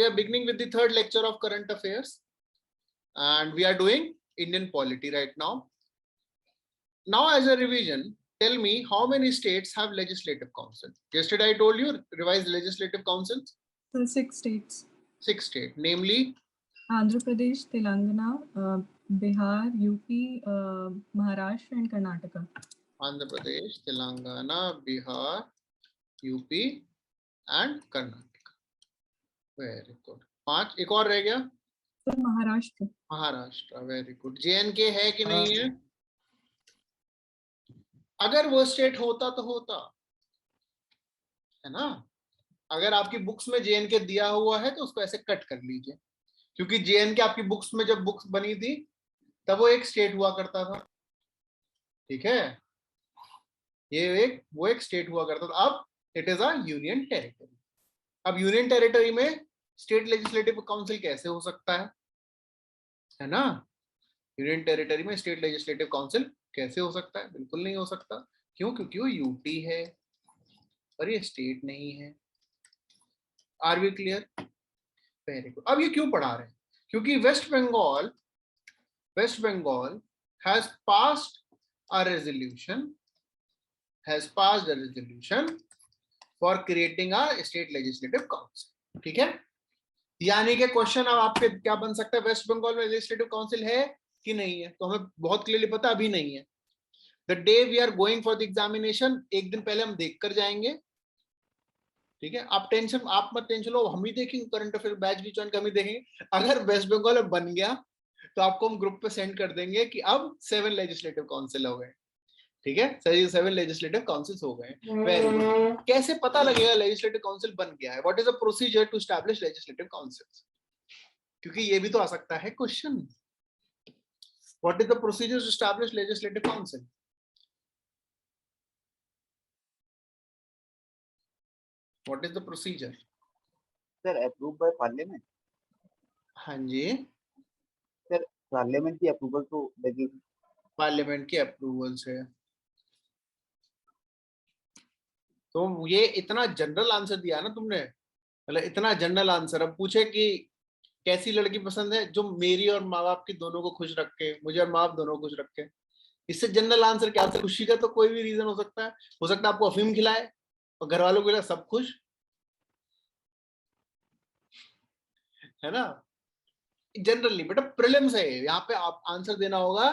we are beginning with the third lecture of current affairs, and we are doing Indian polity right now. Now, as a revision, tell me how many states have legislative council? Yesterday I told you revise legislative councils. 6 states. 6 states, namely Andhra Pradesh, Telangana, Bihar, UP, Maharashtra and Karnataka. Andhra Pradesh, Telangana, Bihar, UP and Karnataka. Very good. 5 एक और रह गया sir Maharashtra. Maharashtra. Very good. JNK है कि नहीं है? अगर वो स्टेट होता तो होता है ना. अगर आपकी बुक्स में JNK दिया हुआ है तो उसको ऐसे कट कर लीजिए, क्योंकि JNK आपकी बुक्स में जब बुक्स बनी थी तब वो एक स्टेट हुआ करता था. ठीक है, वो एक स्टेट हुआ करता था. अब it is a union territory. अब यूनियन टेरिटरी में स्टेट लेजिस्लेटिव काउंसिल कैसे हो सकता है ना. यूनियन टेरिटरी में स्टेट लेजिस्लेटिव काउंसिल कैसे हो सकता है? बिल्कुल नहीं हो सकता. क्यों? क्योंकि वो यूटी है और ये स्टेट नहीं है. Are we clear? Very good. अब ये क्यों पढ़ा रहे हैं? क्योंकि West Bengal has passed a resolution for creating a state legislative council. ठीक है, यानी कि क्वेश्चन अब आपके क्या बन सकता है? वेस्ट बंगाल में लेजिस्लेटिव काउंसिल है कि नहीं है? तो हमें बहुत क्लियरली पता अभी नहीं है. The day we are going for the examination, एक दिन पहले हम देख कर जाएंगे. ठीक है, आप मत टेंशन लो, हम ही देखेंगे. करंट अफेयर बैच भी ज्वाइन कर, हम ही देखेंगे. अगर वेस्ट बंगाल में बन गया तो आपको हम ग्रुप पे सेंड कर देंगे कि अब 7 लेजिस्लेटिव काउंसिल हो गए. ठीक है, 7 लेजिस्लेटिव काउंसिल्स हो गए. Very good. कैसे पता लगेगा लेजिस्लेटिव काउंसिल बन गया है? What is the procedure to establish legislative councils? क्योंकि ये भी तो आ सकता है question. What is the procedure to establish legislative council? What is the procedure? Sir approve by parliament. हाँ जी, सर पार्लियामेंट की अप्रूवल तो लगेगी. पार्लियामेंट की अप्रूवल से. तो ये इतना जनरल आंसर दिया ना तुमने, मतलब इतना जनरल आंसर. अब पूछे कि कैसी लड़की पसंद है? जो मेरी और माँ बाप की दोनों को खुश रखे, मुझे और माँ बाप दोनों को खुश रखे. इससे जनरल आंसर क्या? खुशी का तो कोई भी रीजन हो सकता है. हो सकता है आपको अफीम खिलाए और घर वालों को खिलाए, सब खुश है ना. जनरल नहीं बेटा, प्रीलिम्स है. यहाँ पे आप आंसर देना होगा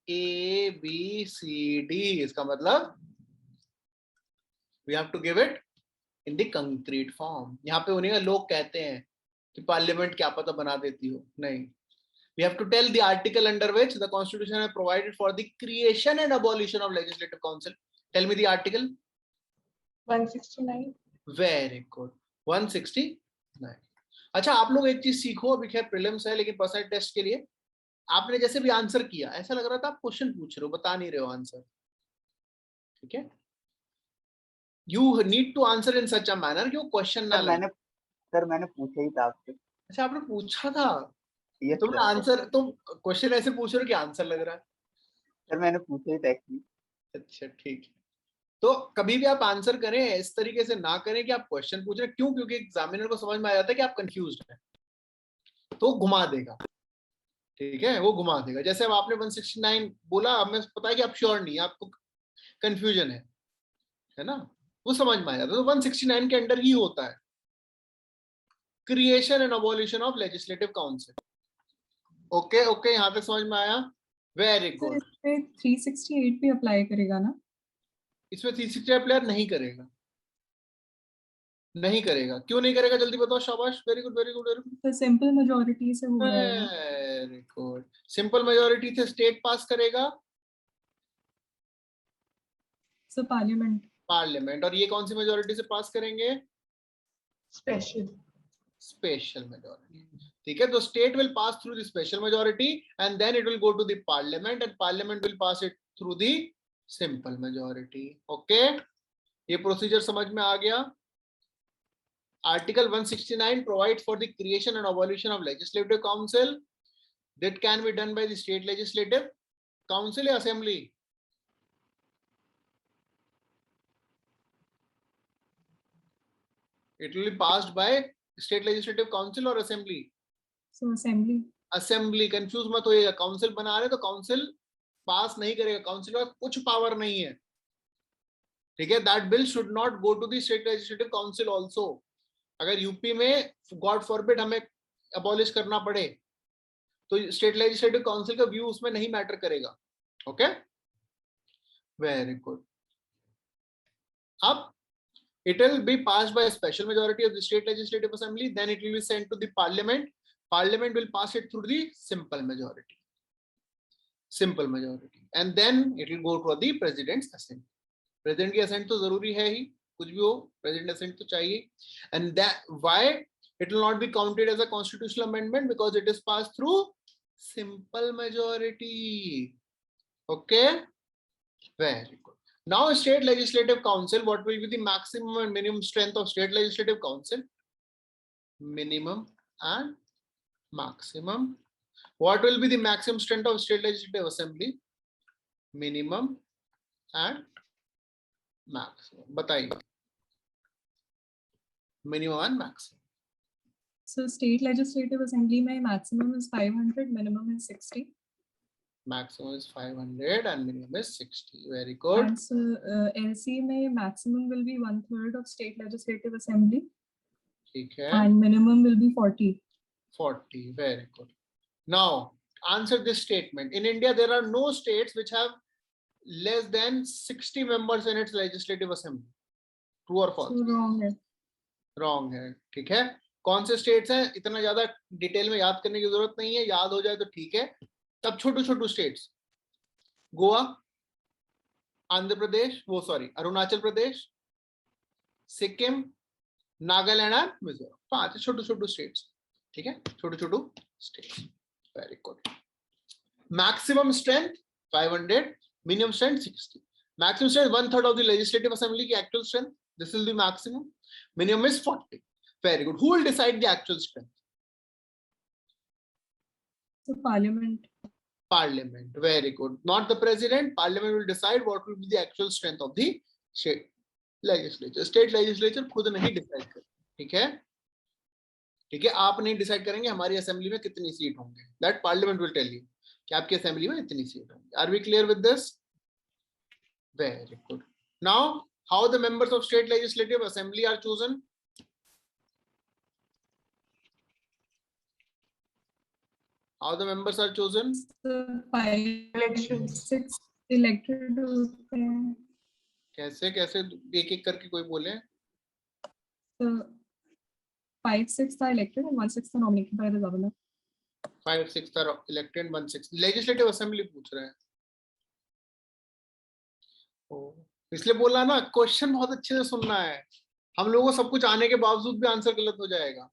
ABCD. इसका मतलब we have to give it in the concrete form. यहाँ पे उन्हें लोग कहते हैं कि पार्लियामेंट क्या पता बना देती हो. नहीं, we have to tell the article under which the constitution has provided for the creation and abolition of legislative council. Tell me the article. 169. Very good. 169. अच्छा, आप लोग एक चीज सीखो. अभी खैर प्रीलिम्स है, लेकिन पर्सनल टेस्ट के लिए आपने जैसे भी आंसर किया, ऐसा लग रहा था आप क्वेश्चन पूछ रहे हो, बता नहीं रहे हो आंसर. ठीक है, you need to answer in such a manner कि वो क्वेश्चन ना लगे. मैंने पूछा ही था आपसे. अच्छा, आपने पूछा था? Yes, तुमने sir. आंसर, तुम क्वेश्चन ऐसे पूछ रहे हो कि आंसर लग रहा है. सर मैंने पूछा ही था एक्चुअली. अच्छा ठीक है. तो कभी भी आप आंसर करें इस तरीके से ना करें कि आप क्वेश्चन पूछ रहे हैं. क्यों? क्योंकि एग्जामिनर को समझ में आ जाता है कि आप कंफ्यूज्ड हैं, तो घुमा देगा. ठीक है, वो घुमा देगा. जैसे अब आपने 169 बोला, हमें पता है कि आप श्योर नहीं, आपको कंफ्यूजन है ना, वो समझ में आ जाता है. तो 169 के अंडर ही होता है creation and abolition of legislative council. Okay okay, यहाँ तक समझ में आया? Very good. इस पे 368 भी अप्लाई करेगा ना? इसमें 368 अप्लाई नहीं करेगा. नहीं करेगा. क्यों नहीं करेगा? जल्दी बताओ. शाबाश. Very good very good very good. तो सिंपल मेजॉरिटी से हो जाएगा. Very good. सिंपल मेजॉरिटी से स्टेट पास करेगा. So parliament. और ये कौन सी मेजॉरिटी से पास करेंगे? Special majority. ठीक है, तो state will pass through the special majority and then it will go to the parliament and parliament will pass it through the simple majority. Okay, ये प्रोसीजर समझ में आ गया? Article 169 provides for the creation and abolition of legislative council that can be done by the state legislative council or assembly. It will be passed by state legislative council और assembly? So assembly. Assembly, confuse मत होइएगा, council बना रहे तो council पास नहीं करेगा, council का कुछ पावर नहीं है, ठीक है। That bill should not go to the state legislative council also. अगर यूपी में गॉड फॉरबिड हमें अबॉलिश करना पड़े तो स्टेट लेजिस्लेटिव काउंसिल का व्यू उसमें नहीं मैटर करेगा। Okay, very good. अब it will be passed by a special majority of the state legislative assembly, then it will be sent to the parliament. Parliament will pass it through the simple majority, and then it will go to the president's assent. President की assent तो जरूरी है ही, कुछ भी हो president assent तो चाहिए। And that why it will not be counted as a constitutional amendment, because it is passed through simple majority. Okay, very good. Now state legislative council, what will be the maximum and minimum strength of state legislative council? Minimum and maximum. What will be the maximum strength of state legislative assembly? Minimum and maximum. बताइए, minimum and maximum. So state legislative assembly में maximum is 500, minimum is 60. Maximum is 500 and minimum is 60. Very good. And so LC में maximum will be 1/3 of state legislative assembly. ठीक है. And minimum will be 40. 40. Very good. Now answer this statement. In India, there are no states which have less than 60 members in its legislative assembly. True or false? So wrong है. Wrong है. ठीक है. कौन से states हैं? इतना ज्यादा detail में याद करने की जरूरत नहीं है, याद हो जाए तो ठीक है। तब छोटू छोटू स्टेट्स, गोवा, आंध्र प्रदेश, वो सॉरी अरुणाचल प्रदेश, सिक्किम, नागालैंड और मिजोरम, 5 छोटू छोटू स्टेट्स, ठीक है, छोटू छोटू states. Very good. Maximum strength 500, minimum strength 60। Maximum strength 1/3 of the legislative assembly की actual strength, this will be maximum. Minimum is 40। Very good. Who will decide the actual strength? So parliament. Parliament. Very good. Not the president. Parliament will decide what will be the actual strength of the state legislature. State legislature खुद नहीं decide कर, ठीक है, ठीक है, आप नहीं decide करेंगे हमारी असेंबली में कितनी सीट होंगे। That Parliament will tell you कि आपकी असेंबली में इतनी सीट होंगी। Are we clear with this? Very good. Now, how the members of state legislative assembly are chosen? How the members are chosen? 5 elections, 6 elected होते हैं। कैसे कैसे एक एक करके कोई बोले? So 5/6 are elected and 1/6 are nominated by the governor. 5/6 are elected, 1/6 legislative assembly पूछ रहे हैं। इसलिए बोला ना, क्वेश्चन बहुत अच्छे से सुनना है। हम लोगों को सब कुछ आने के बावजूद भी आंसर गलत हो जाएगा।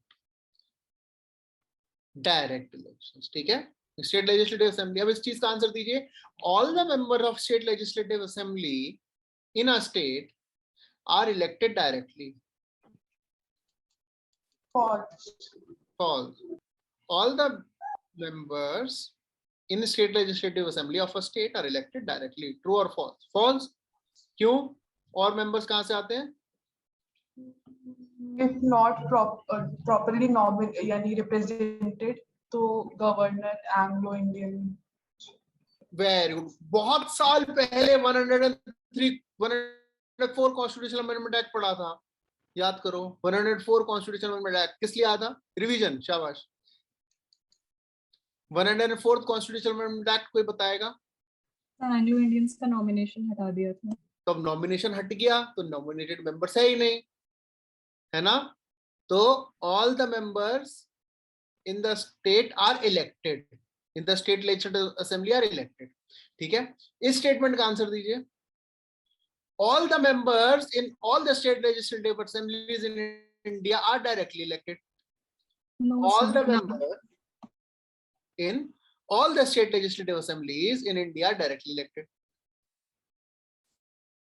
डायरेक्ट इलेक्शंस, ठीक है। स्टेट लेजिस्लेटिव असेंबली, अब इस चीज का आंसर दीजिए। All the member of state legislative assembly in a state are elected directly. False. All the members in state legislative assembly of a state are elected directly. True or false? False. क्यों? और members कहाँ से आते हैं? If not properly यानी represented, तो governor Anglo-Indian. Very good. बहुत साल पहले 104 कॉन्स्टिट्यूशनल अमेंडमेंट एक्ट पढ़ा था, याद करो। 104 कॉन्स्टिट्यूशनल अमेंडमेंट एक्ट किस लिए आया था? रिवीजन, शाबाश। 104th कॉन्स्टिट्यूशनल अमेंडमेंट एक्ट कोई बताएगा? एंग्लो इंडियंस का नॉमिनेशन हटा दिया था। तो अब नॉमिनेशन हट गया तो नॉमिनेटेड मेंबर्स है ही नहीं, है ना। तो all the members in the state are elected, in the state legislative assembly are elected, ठीक है। इस स्टेटमेंट का आंसर दीजिए। All the members in all the state legislative assemblies in India are directly elected. No, All sir, the no. members in all the state legislative assemblies in India are directly elected.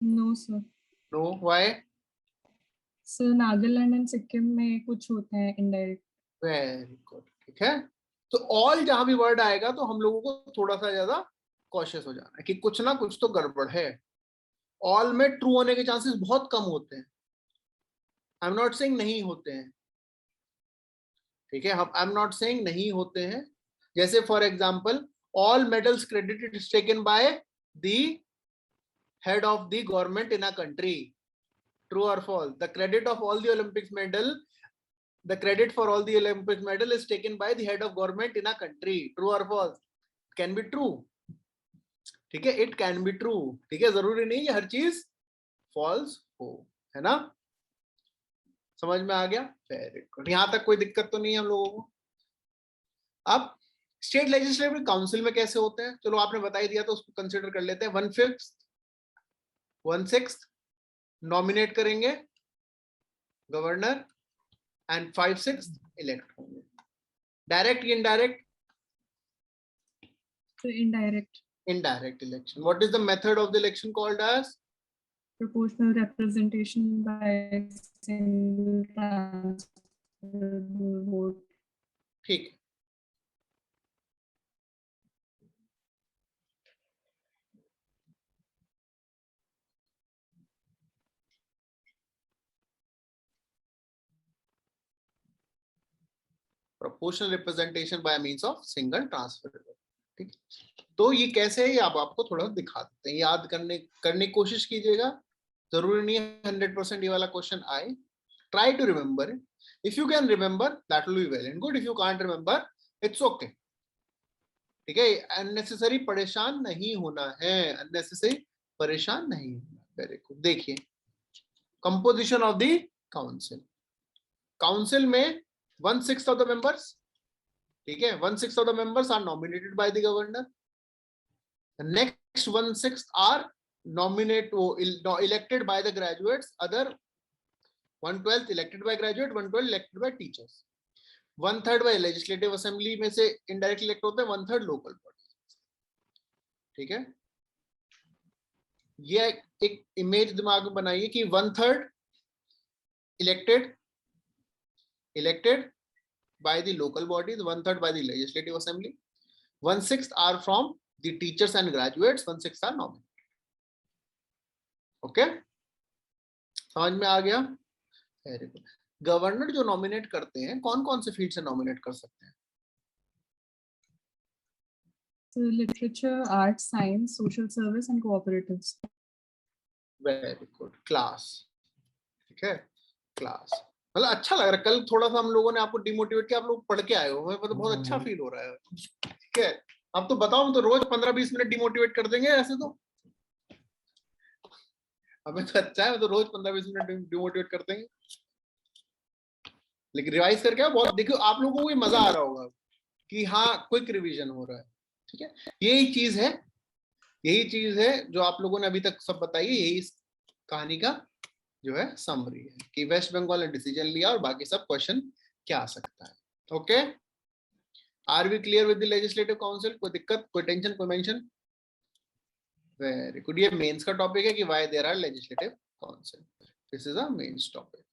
No, sir. No, why? Sir, Nagaland and Sikkim में कुछ होते हैं indirect. Very good, ठीक है। तो all जहां भी word आएगा तो हम लोगों को थोड़ा सा ज्यादा कॉशियस हो जाना है कि कुछ ना कुछ तो गड़बड़ है। ऑल में ट्रू होने के चांसेस बहुत कम होते हैं। आई एम नॉट सेइंग नहीं होते हैं, ठीक है, हम आई एम नॉट सेइंग नहीं होते हैं. जैसे for example all medals credited is taken by the head of the government in a country. True और false? The credit of all the Olympics medal, the credit for all the Olympic medal is taken by the head of government in a country. True or false? Can be true. ठीक है, it can be true. ठीक है, जरूरी नहीं है हर चीज false हो, है ना? समझ में आ गया? Very good. यहां तक कोई दिक्कत तो नहीं है हम लोगों को. अब स्टेट लेजिस्लेटिव काउंसिल में कैसे होते हैं, चलो आपने बता ही दिया तो उसको कंसिडर कर लेते हैं. 1/6 नॉमिनेट करेंगे गवर्नर and 5/6 elect होंगे. डायरेक्ट या indirect? So indirect. Indirect election. What is the method of the election called as? Proportional representation by single transferable vote. ठीक है. Proportional representation by means of single transferable. ठीक है, तो ये कैसे है ये आप आपको थोड़ा दिखा देते हैं. याद करने की कोशिश कीजिएगा. जरूरी नहीं है 100% ये वाला क्वेश्चन आए. Try to remember it. If you can remember that will be well and good. If you can't remember it's okay. ठीक है, अननेसेसरी परेशान नहीं होना है. अननेसेसरी परेशान नहीं होना. Very good. देखिए composition of the council. Council में 1/6 of the members. ठीक है, 1/6 of the members are nominated by the governor. The next 1/6 are elected by the graduates. Other 1/12 elected by graduate, 1/12 elected by teachers. 1/3 by legislative assembly में से indirectly elect होते हैं, 1/3 local body. ठीक है, ये एक इमेज दिमाग में बनाइए कि 1/3 elected by the local bodies, 1/3 by the legislative assembly, 1/6 are from the teachers and graduates, 1/6 are nominated. Okay, समझ में आ गया? Very good. गवर्नर जो नॉमिनेट करते हैं कौन कौन से फील्ड से नॉमिनेट कर सकते हैं? So literature, arts, science, social service and cooperatives. Very good. Class. ठीक है, क्लास. मतलब अच्छा लग रहा है. कल थोड़ा सा हम लोगों ने आपको डिमोटिवेट किया, आप लोग पढ़ के आए हो, हमें मतलब बहुत अच्छा फील हो रहा है. ठीक है, अब तो बताओ, हम तो रोज 15-20 मिनट डिमोटिवेट कर देंगे ऐसे तो. हमें तो अच्छा है, तो रोज 15-20 मिनट डिमोटिवेट कर देंगे. लेकिन रिवाइज करके आओ. बहुत देखो आप लोगों को भी मजा आ रहा होगा कि हाँ क्विक रिवीजन हो रहा है. ठीक है, यही चीज है जो आप लोगों ने अभी तक सब बताई. यही इस कहानी का जो है समरी है कि वेस्ट बंगाल ने डिसीजन लिया और बाकी सब क्वेश्चन क्या आ सकता है. Okay, are we clear with the legislative council? कोई दिक्कत, कोई टेंशन, कोई मेंशन? Very good. ये मेंस का टॉपिक है कि why there are legislative council. This is a mains topic.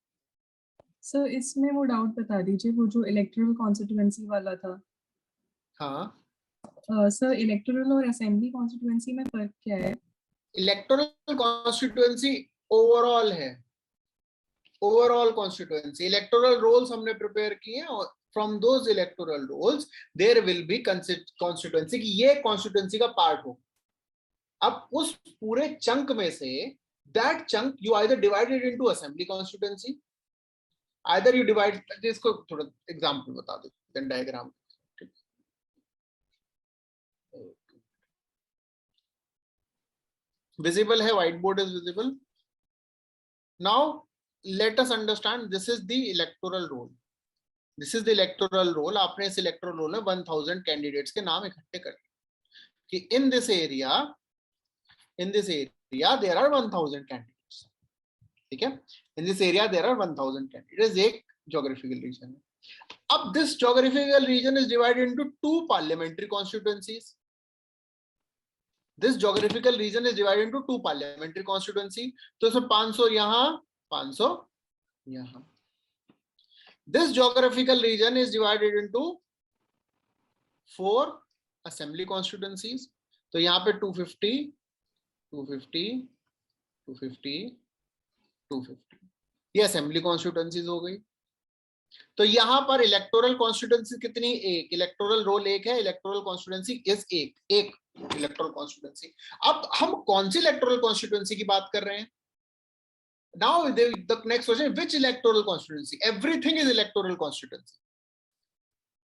Sir इसमें वो डाउट बता दीजिए, वो जो इलेक्टोरल कॉन्स्टिट्यूएंसी वाला था. हाँ, सर इलेक्टोरल और असेंबली कॉन्स्टिट्यूएंसी में फर्क क्या है? इलेक्टोरल कॉन्स्टिट्यूएंसी ओवरऑल है. Overall constituency. इलेक्टोरल रोल्स हमने प्रिपेयर किए हैं और from those electoral rolls there will be constituency कि ये कॉन्स्टिट्यूएंसी का पार्ट हो. अब उस पूरे चंक में say that chunk you either divided into assembly constituency, either you divide. इसको थोड़ा एग्जांपल बता देते हैं डायग्राम. विजिबल है, white board is visible. Now let us understand this is the electoral roll. This is the electoral roll. आपने इस electoral roll में 1000 candidates के नाम इकट्ठे कर कि in this area there are 1000 candidates. ठीक है, in this area there are 1000 candidates. एक geographical region है. अब this geographical region is divided into 2 parliamentary constituencies. This geographical region is divided into 2 parliamentary constituency. तो इसमें 500 यहाँ, 500 यहाँ. This geographical region is divided into 4 assembly constituencies. तो यहाँ पे 250, 250, 250, 250 ये assembly constituencies हो गई. तो यहाँ पर इलेक्टोरल कॉन्स्टिट्यूंसी कितनी, एक, इलेक्टोरल रोल एक है, इलेक्टोरल कॉन्स्टिट्यूंसी इज एक इलेक्टोरल कॉन्स्टिट्यूंसी। अब हम कौन सी इलेक्टोरल कॉन्स्टिट्यूंसी की बात कर रहे हैं? Now the next question, which electoral constituency? Everything is electoral constituency,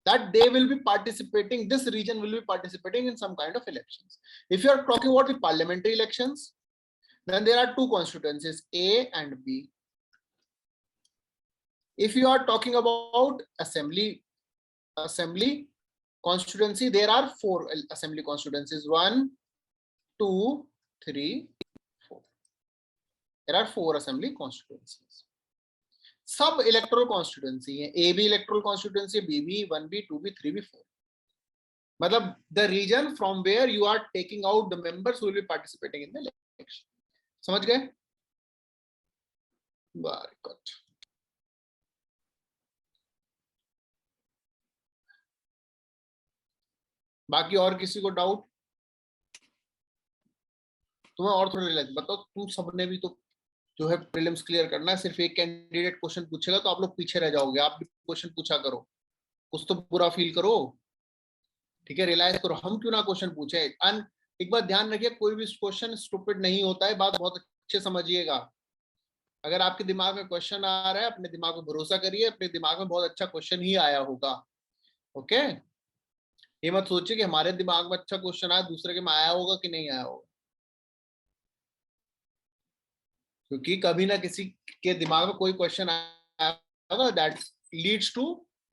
that they will be participating, this region will be participating in some kind of elections. If you are talking about the parliamentary elections, then there are two constituencies, A and B. If you are talking about assembly constituency, there are 4 assembly constituencies, 1, 2, 3, 4. There are 4 assembly constituencies. सब electoral constituency है, ए भी electoral constituency, B भी, 1B, 2B, 3B, 4, मतलब the region from where you are taking out the members who will be participating in the election. समझ गए? Very good. बाकी और किसी को डाउट? तुम्हें और थोड़ा रिलैक्स बताओ, तुम सबने भी तो जो है प्रीलिम्स क्लियर करना है, सिर्फ एक कैंडिडेट क्वेश्चन पूछेगा तो आप लोग पीछे रह जाओगे, आप भी क्वेश्चन पूछा करो, कुछ तो बुरा फील करो, ठीक है, रियलाइज करो हम क्यों ना क्वेश्चन पूछे। एक बात ध्यान रखिए, कोई भी क्वेश्चन स्टूपिड नहीं होता है, बात बहुत अच्छे समझिएगा। अगर आपके दिमाग में क्वेश्चन आ रहा है, अपने दिमाग पर भरोसा करिए, अपने दिमाग में बहुत अच्छा क्वेश्चन ही आया होगा। ओके, ये मत सोचिए कि हमारे दिमाग में अच्छा क्वेश्चन आया, दूसरे के में आया होगा कि नहीं आया होगा, क्योंकि कभी ना किसी के दिमाग में कोई क्वेश्चन आया होगा दैट लीड्स टू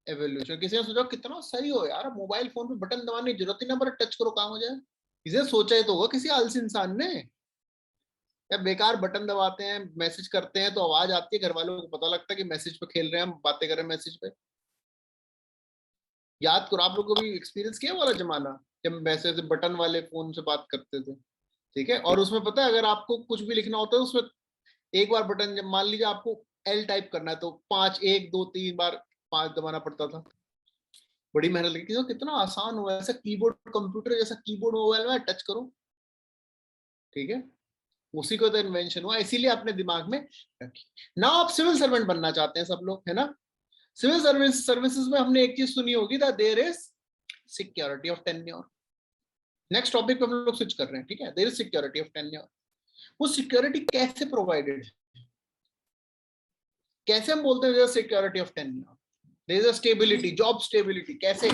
एवोल्यूशन। किसी ने सोचा कितना सही हो यार, मोबाइल फोन पे बटन दबाने की जरूरत ही ना पड़े, टच करो काम हो जाए। इसे सोचा ही तो होगा किसी आलसी इंसान ने, या बेकार बटन दबाते हैं, मैसेज करते हैं तो आवाज आती है, घर वालों को पता लगता है कि मैसेज पे खेल रहे हैं हम, बातें कर रहे हैं मैसेज पे। याद करो, आप लोग को भी एक्सपीरियंस किया वाला जमाना जब मैसेज बटन वाले फोन से बात करते थे, ठीक है, और उसमें पता है अगर आपको कुछ भी लिखना होता है उसमें एक बार बटन, जब मान लीजिए आपको L टाइप करना है तो 5 1 2 3 बार 5 दबाना पड़ता था, बड़ी मेहनत लगी। तो कितना आसान हुआ, ऐसा कीबोर्ड, कंप्यूटर जैसा कीबोर्ड मोबाइल में टच करो, ठीक है, उसी को तो इन्वेंशन हुआ, इसीलिए अपने दिमाग में रखिए। ना आप सिविल सर्वेंट बनना चाहते हैं सब लोग, है ना? सिविल सर्विसेज में हमने एक चीज सुनी होगी, that there is security of tenure. Next topic पे हम लोग स्विच कर रहे हैं, ठीक है, there is security of tenure. वो सिक्योरिटी कैसे प्रोवाइडेड, कैसे हम बोलते हैं security of tenure, there is a stability, job stability, कैसे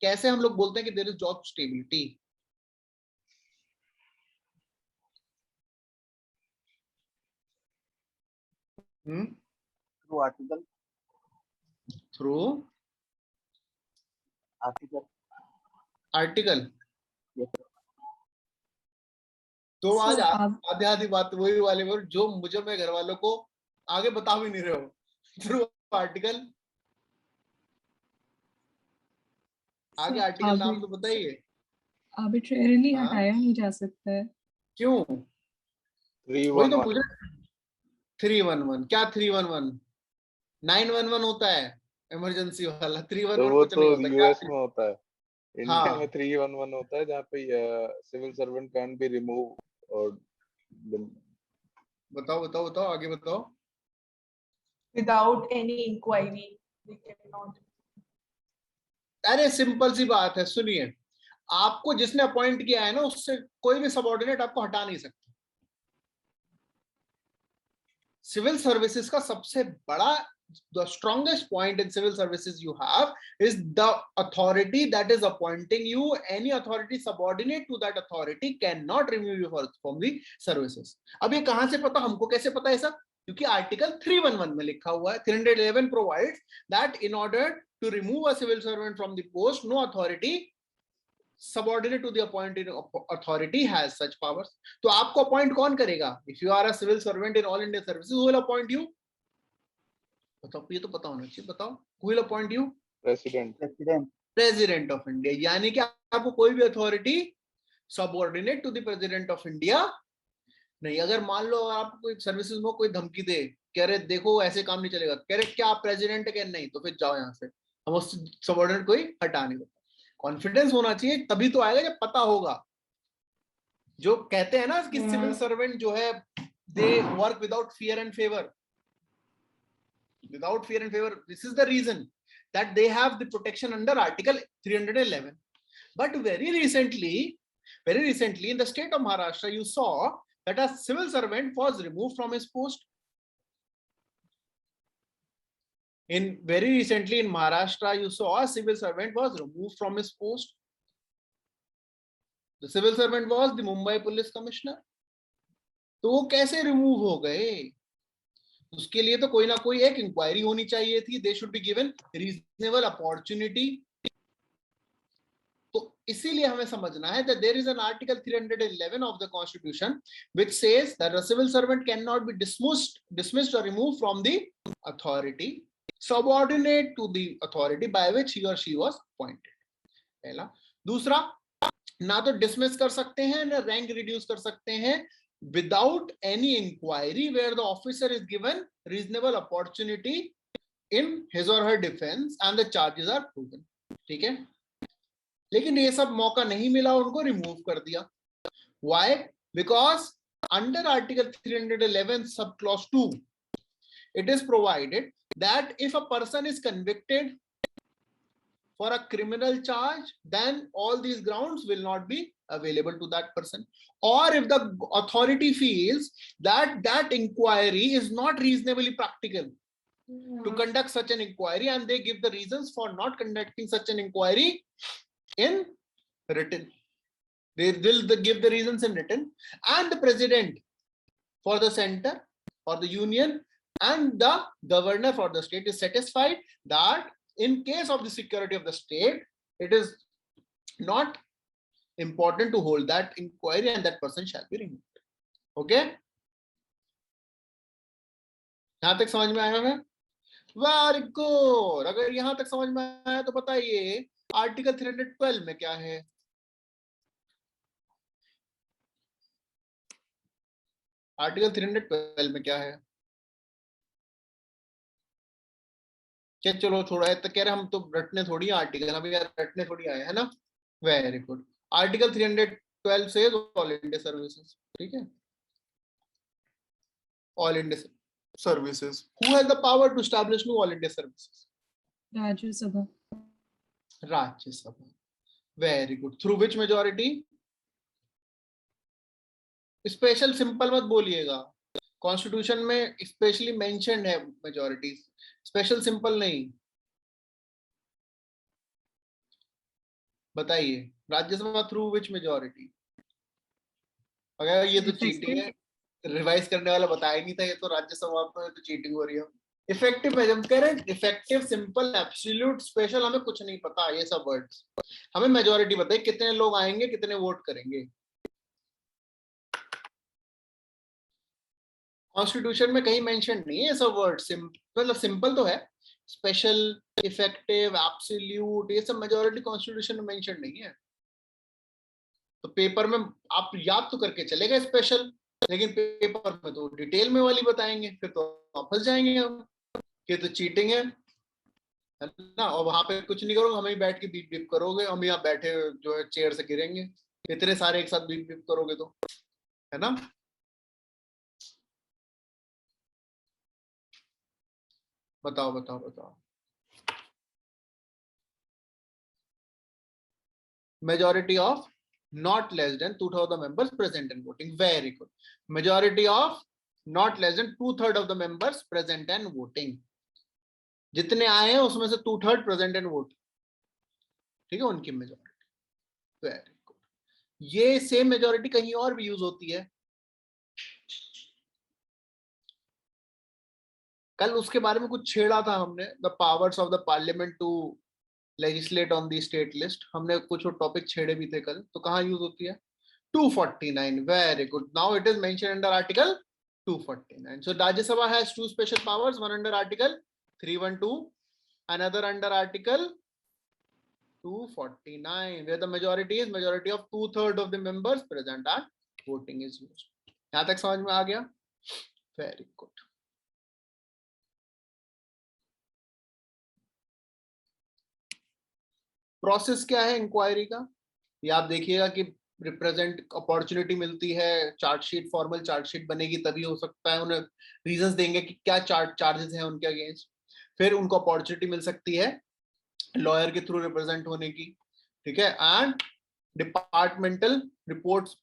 कैसे हम लोग बोलते हैं कि there is job stability? Through article, through article, article. yes, तो आज So, आधी आधी बात वही वाली बात जो मुझे मैं घर वालों को आगे बता भी नहीं रहे हो, थ्रू आर्टिकल। आगे आर्टिकल नाम तो बताइए। आर्बिट्रेरली हाँ? हटाया नहीं जा सकता है। क्यों? वही तो मुझे 311 क्या 311 911 होता है इमरजेंसी वाला, 311 तो वो कुछ नहीं तो होता। यूएस में होता है, इंडिया हाँ। में 311 होता है जहाँ पे civil servant can be remove और बताओ बताओ बताओ, आगे बताओ। without any inquiry they cannot. अरे सिंपल सी बात है, सुनिए, आपको जिसने अपॉइंट किया है ना, उससे कोई भी सबऑर्डिनेट आपको हटा नहीं सकता। सिविल सर्विसेज का सबसे बड़ा, the strongest point in civil services you have is the authority that is appointing you. Any authority subordinate to that authority cannot remove you from the services. अब ये कहां से पता, हमको कैसे पता है सब? क्योंकि आर्टिकल 311 में लिखा हुआ है, 311 provides that in order to remove a civil servant from the post, no authority subordinate to the appointed authority has such powers. तो आपको अपॉइंट कौन करेगा? If you are a civil servant in all India services, who will appoint you? बताओ, ये तो पता होना चाहिए, बताओ। Who will appoint you? President. President of India. यानी कि आपको कोई भी authority subordinate to the president of India नहीं। अगर मान लो आपको कोई सर्विसेज में कोई धमकी दे, कह रहे देखो ऐसे काम नहीं चलेगा, कह रहे क्या आप प्रेसिडेंट है? नहीं, तो फिर जाओ यहाँ से, हम उस सबऑर्डिनेट कोई हटा नहीं देता। कॉन्फिडेंस होना चाहिए, तभी तो आएगा जब पता होगा। जो कहते हैं ना कि सिविल सर्वेंट जो है they work without fear and favour, without fear and favor. This is the reason that they have the protection under Article 311. But very recently in the state of Maharashtra, you saw that a civil servant was removed from his post. Very recently in Maharashtra, you saw a civil servant was removed from his post. The civil servant was the Mumbai Police Commissioner. तो वो कैसे remove हो गए? उसके लिए तो कोई ना कोई एक इंक्वायरी होनी चाहिए थी. They should be given reasonable opportunity. तो इसीलिए हमें समझना है that there is an Article 311 of the Constitution which says that a civil servant cannot be dismissed or removed from the authority subordinate to the authority by which he or she was appointed. पहला. दूसरा, ना तो dismiss कर सकते हैं ना rank reduce कर सकते हैं without any inquiry where the officer is given reasonable opportunity in his or her defense and the charges are proven. ठीक है? लेकिन ये सब मौका नहीं मिला, उनको रिमूव कर दिया. Why? Because under Article 311 subclause 2, it is provided that if a person is convicted for a criminal charge, then all these grounds will not be available to that person. Or if the authority feels that that inquiry is not reasonably practical to conduct such an inquiry, and they give the reasons for not conducting such an inquiry in written. They will give the reasons in written, and the president for the center or the union and the governor for the state is satisfied that in case of the security of the state, it is not important to hold that inquiry and that person shall be removed. Okay? यहां तक समझ में आया है? Very good. अगर यहां तक समझ में आया तो बताइए आर्टिकल 312 में क्या है? आर्टिकल 312 में क्या है? क्या चलो छोड़ा है तो कह रहे हम तो रटने थोड़ी आर्टिकल, अभी यार रटने थोड़ी आए है ना. Very good. आर्टिकल 312 से ऑल इंडिया सर्विसेज. ठीक है? All India services. Who has the power to establish new all India services? Rajya Sabha. Rajya Sabha. Very good. Through which majority? Special simple मत बोलिएगा, कॉन्स्टिट्यूशन में स्पेशली मेंशन्ड है मेजॉरिटी, स्पेशल सिंपल नहीं. बताइए Rajya Sabha through which majority? अगर ये तो चीटिंग है, रिवाइज करने वाला बताया नहीं था, ये तो राज्यसभा में तो चीटिंग हो रही है. इफेक्टिव में जब कह रहे हैं इफेक्टिव, सिंपल, एब्सोल्यूट, स्पेशल, हमें कुछ नहीं पता ये सब वर्ड्स. हमें मेजॉरिटी बताइए कितने लोग आएंगे, कितने वोट करेंगे. कॉन्स्टिट्यूशन में कहीं मेंशन नहीं है ये सब वर्ड. मतलब सिंपल तो है, स्पेशल, इफेक्टिव, एब्सोल्यूट, ये सब मेजॉरिटी कॉन्स्टिट्यूशन में मेंशन नहीं है. तो पेपर में आप याद तो करके चलेगा स्पेशल, लेकिन पेपर में तो डिटेल में वाली बताएंगे, फिर तो आप फंस जाएंगे हम कि तो चीटिंग है ना. और वहां पे कुछ नहीं करोगे, हमें बैठ के बीप बीप करोगे, हम यहाँ बैठे जो है चेयर से गिरेंगे. इतने सारे एक साथ बीप बीप करोगे तो, है ना. बताओ बताओ बताओ. Majority of not less than 2/3 of the members present and voting. Very good. Majority of not less than 2/3 of the members present and voting. जितने आए हैं उसमें से 2/3 present and vote. ठीक है, उनकी मेजॉरिटी. Very good. ये सेम मेजॉरिटी कहीं और भी यूज होती है. कल उसके बारे में कुछ छेड़ा था हमने, the powers of the parliament to legislate on the state list. हमने कुछ टॉपिक छेड़े भी थे कल. तो कहाँ यूज होती है? 249. Very good. Now it is mentioned under article 249. So Rajya Sabha has two special powers, one under article 312, another under article 249, where the majority is majority of 2/3 of the members present and voting is used. यहाँ तक समझ में आ गया? Very good. Process क्या है inquiry का, ये आप देखिएगा कि रिप्रेजेंट अपॉर्चुनिटी मिलती है, चार्जशीट, फॉर्मल चार्जशीट बनेगी तभी हो सकता है. उन्हें रीजंस देंगे कि क्या चार्जेस हैं उनके अगेंस्ट. फिर उनको अपॉर्चुनिटी मिल सकती है लॉयर के थ्रू रिप्रेजेंट होने की, ठीक है, and departmental reports,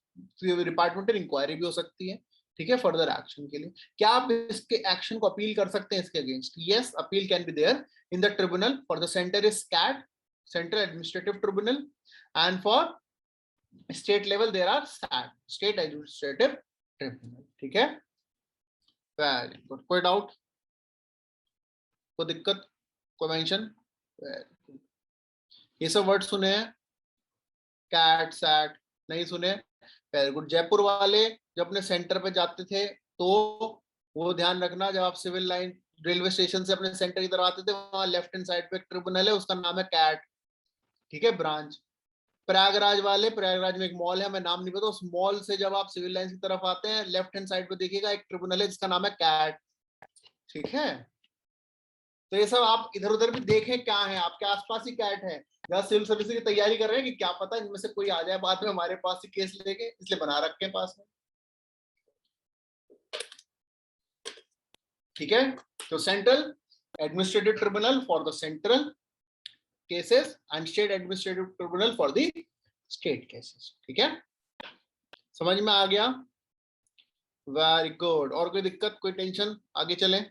departmental inquiry भी हो सकती है, ठीक है, फर्दर एक्शन के लिए। क्या आप इसके एक्शन को अपील कर सकते हैं इसके against? Yes, appeal can be there in the tribunal. For the centre is CAT, central administrative tribunal, and for state level there are SAT, state administrative tribunal, ठीक है। वेरी गुड, कोई doubt, कोई दिक्कत, कोई मेंशन? ये सब word सुने हैं? कैट, सैट नहीं सुने? Very good. जयपुर वाले जब अपने सेंटर पे जाते थे तो वो ध्यान रखना, जब आप सिविल लाइन रेलवे स्टेशन से अपने सेंटर की तरफ आते थे, वहां लेफ्ट हैंड साइड पे एक ट्रिब्यूनल है, उसका नाम है कैट, ठीक है, ब्रांच। प्रयागराज वाले, प्रयागराज में एक मॉल है, हमें नाम नहीं पता, उस मॉल से जब आप सिविल लाइन की तरफ आते हैं, लेफ्ट हैंड साइड पे देखिएगा एक ट्रिब्यूनल है जिसका नाम है कैट, ठीक है। तो ये सब आप इधर उधर भी देखें, क्या है आपके आसपास ही कैट है, या सिविल सर्विस की तैयारी कर रहे हैं कि क्या पता इनमें से कोई आ जाए बाद में हमारे पास ही केस लेके, इसलिए बना रखे हैं पास में, ठीक है। तो central administrative tribunal for the central cases and state administrative tribunal for the state cases, ठीक है, समझ में आ गया? Very good. और कोई दिक्कत, कोई टेंशन? आगे चलें,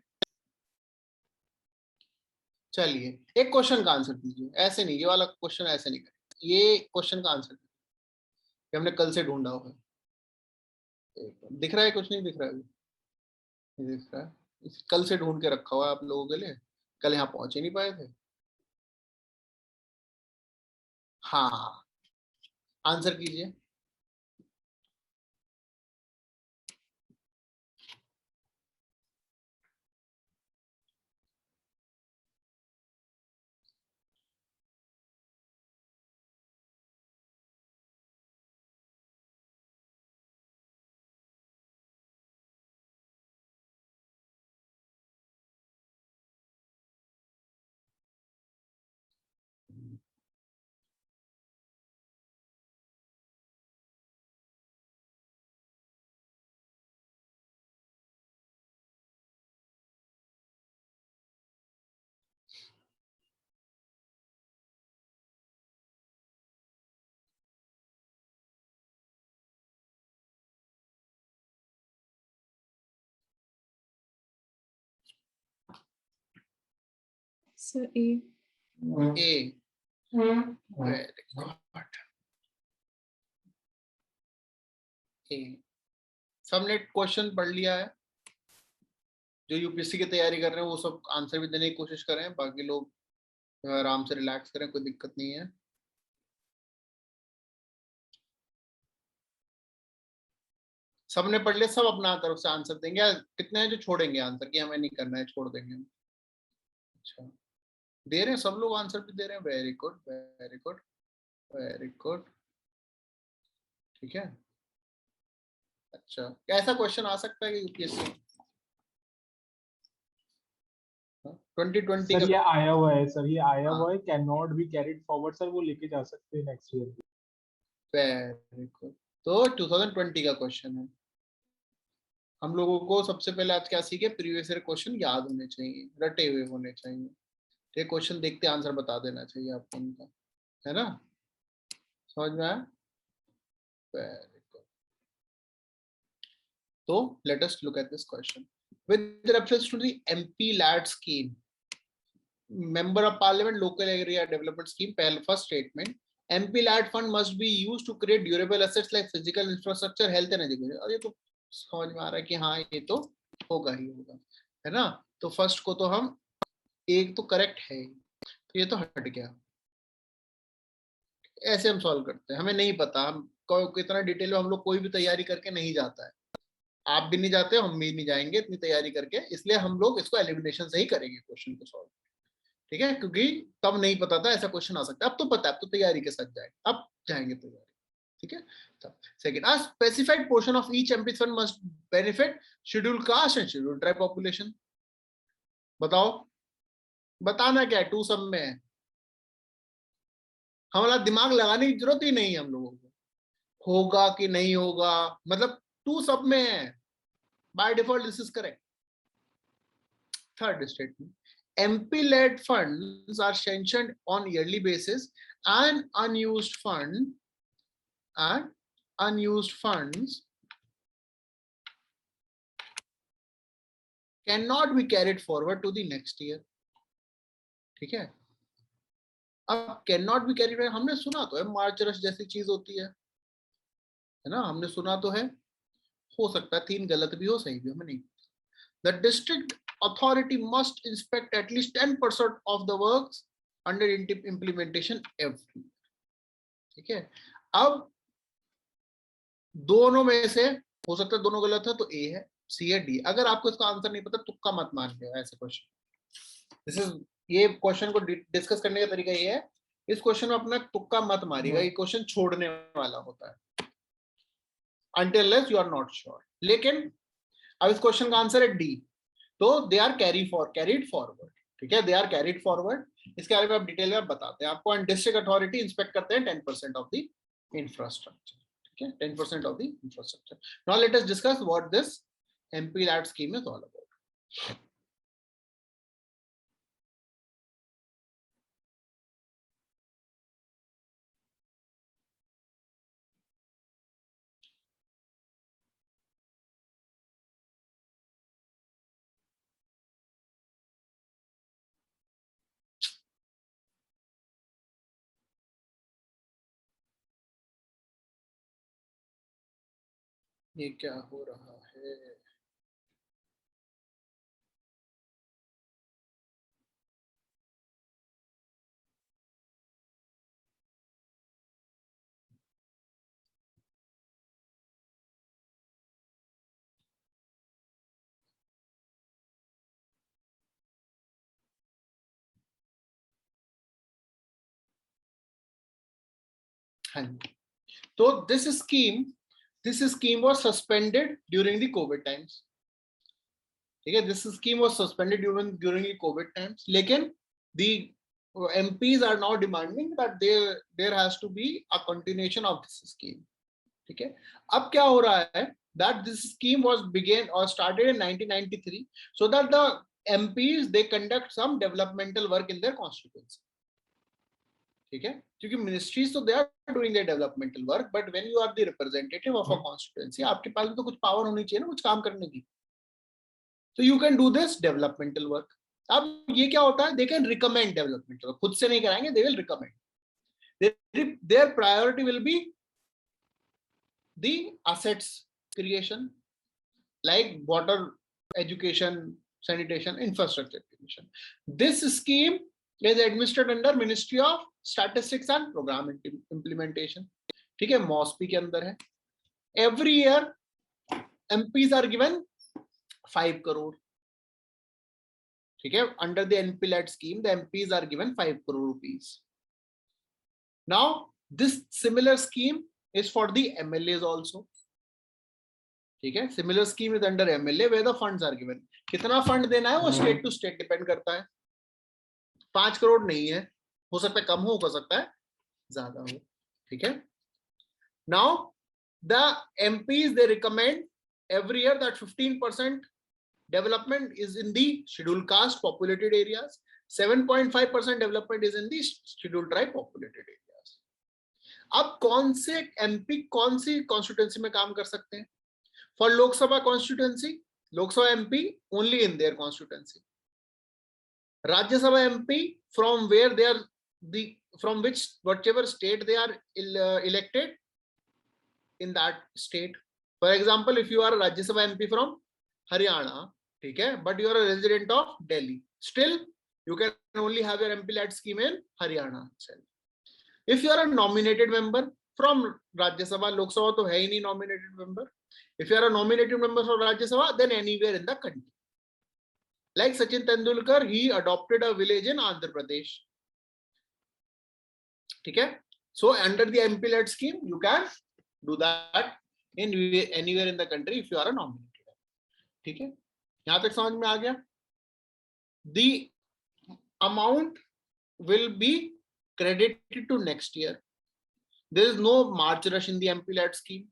चलिए एक क्वेश्चन का आंसर दीजिए, ऐसे नहीं, ये वाला क्वेश्चन ऐसे नहीं करें, ये क्वेश्चन का आंसर दीजिए, हमने कल से ढूंढा हुआ है। दिख रहा है? कुछ नहीं दिख रहा है अभी? नहीं दिख रहा है, कल से ढूंढ के रखा हुआ है आप लोगों के लिए, कल यहाँ पहुंच ही नहीं पाए थे। हाँ, आंसर कीजिए। Sir, A. A, very good, A. सबने क्वेश्चन पढ़ लिया है? जो यूपीएससी की तैयारी कर रहे हैं वो सब आंसर भी देने की कोशिश करें, बाकी लोग आराम से रिलैक्स करें, कोई दिक्कत नहीं है। सबने पढ़ लिया? सब अपना तरफ से आंसर देंगे या कितने हैं जो छोड़ेंगे आंसर कि हमें नहीं करना है, छोड़ देंगे हम? अच्छा, दे रहे हैं सब लोग, आंसर भी दे रहे हैं, very good very good very good, ठीक है। अच्छा, ऐसा क्वेश्चन आ सकता है कि यूपीएससी 2020 सर का? ये आया हुआ है, सर ये आया हाँ। हुआ है, can not be carried forward, sir वो लेके जा सकते हैं नेक्स्ट ईयर। वेरी गुड, तो 2020 का क्वेश्चन है। हम लोगों को सबसे पहले आज क्या सीखे, प्रीवियस ईयर क्वेश्चन याद होने चाहिए, रटे हुए होने चाहिए, ये क्वेश्चन देखते आंसर बता देना चाहिए आपको उनका, है ना, समझ में आया? Very good. तो let us look at this question with reference to the MP LAD scheme, member of parliament local area development scheme, first statement, MP LAD fund must be used to create durable assets like physical infrastructure, health and education। और ये तो समझ में आ रहा है कि हाँ ये तो होगा ही होगा, है ना। तो फर्स्ट को तो हम, एक तो करेक्ट है, तो ये तो हट गया। ऐसे हम सॉल्व करते हैं, हमें नहीं पता, हम कितना डिटेल में हम लोग कोई भी तैयारी करके नहीं जाता है, आप भी नहीं जाते, हम भी नहीं जाएंगे इतनी तैयारी करके, इसलिए हम लोग इसको एलिमिनेशन से ही करेंगे क्वेश्चन को सॉल्व, ठीक है, क्योंकि तब नहीं पता था ऐसा क्वेश्चन आ सकता है, अब तो पता है, अब तो तैयारी के साथ जाएंगे, अब जाएंगे तैयारी, ठीक है। Second, a specified portion of each MP fund must benefit scheduled caste and scheduled tribe population। बताओ, बताना क्या है, टू सब में है, हमारा दिमाग लगाने की जरूरत ही नहीं है हम लोगों को, होगा कि नहीं होगा, मतलब टू सब में है, by default this is correct. Third statement, MP-led funds are sanctioned on yearly basis, and unused funds cannot be carried forward to the next year. ठीक है, अब cannot be carried forward हमने सुना तो है, मार्च रश जैसी चीज होती है ना, हमने सुना तो है, हो सकता है 3 गलत भी हो, सही भी, हमें नहीं। The district authority must inspect at least 10% of the works under implementation every year. ठीक है, अब दोनों में से हो सकता है दोनों गलत है, तो ए है, सी है, डी। अगर आपको इसका आंसर नहीं पता, तुक्का मत मान लिया ऐसे क्वेश्चन। दिस इज, ये क्वेश्चन को डिस्कस करने का तरीका ये है, इस क्वेश्चन में अपना तुक्का मत मारिएगा, ये क्वेश्चन छोड़ने वाला होता है until unless you are not sure। लेकिन अब इस क्वेश्चन का आंसर है डी, तो दे आर कैरीड फॉरवर्ड। ठीक है, दे आर कैरीड फॉरवर्ड। इसके बारे में आप डिटेल में बताते हैं आपको। एंड डिस्ट्रिक्ट अथॉरिटी इंस्पेक्ट करते हैं 10% ऑफ द इंफ्रास्ट्रक्चर। ठीक है, 10% of the infrastructure. Now let us discuss what this MP-led scheme is all about। ये क्या हो रहा है? हाँ, तो this scheme was suspended during the COVID times। ठीक है, this scheme was suspended during the COVID times, लेकिन the MPs are now demanding that there has to be a continuation of this scheme। ठीक है, अब क्या हो रहा है, that this scheme was began or started in 1993 so that the MPs they conduct some developmental work in their constituency। ठीक है, क्योंकि मिनिस्ट्रीज तो they are doing their developmental work, but when you are the representative of a constituency, आपके पास भी तो कुछ power होनी चाहिए ना कुछ काम करने की, तो you can do this developmental work. अब ये क्या होता है, they can recommend developmental work, खुद से नहीं कराएंगे, they will recommend. There priority will be the assets creation like water, education, sanitation, infrastructure creation। This scheme is administered under Ministry of Statistics and Program Implementation। ठीक है, MOSPI के अंदर है। Every year MPs are given 5 crore। ठीक है, under the MP-led scheme the MPs are given 5 crore rupees। Now this similar scheme is for the MLAs also। ठीक है, similar scheme is under MLA where the funds are given। कितना fund देना है वो state to state depend करता है। 5 करोड़ नहीं है, हो सकता है कम हो सकता है ज्यादा हो। ठीक है, now the MPs they recommend every year that 15% development is in the scheduled caste populated areas, 7.5% development is in the scheduled tribe populated areas। अब कौन से MP कौन सी कॉन्स्टिट्यूएंसी में काम कर सकते हैं? For Lok Sabha constituency, Lok Sabha MP only in their constituency। Rajya Sabha MP from where they are from whichever state they are elected in that state। For example, if you are a Rajya Sabha MP from Haryana, ठीक है, but you are a resident of Delhi, still you can only have your MP-led scheme in Haryana itself। If you are a nominated member from Rajya Sabha, Lok Sabha तो है ही नहीं nominated member। If you are a nominated member from Rajya Sabha, then anywhere in the country। Like Sachin Tendulkar, he adopted a village in Andhra Pradesh। ठीक है, so under the MP-led scheme you can do that in anywhere in the country if you are a nominated। ठीक है, यहां तक समझ में आ गया? The amount will be credited to next year। There is no March rush in the MP-led scheme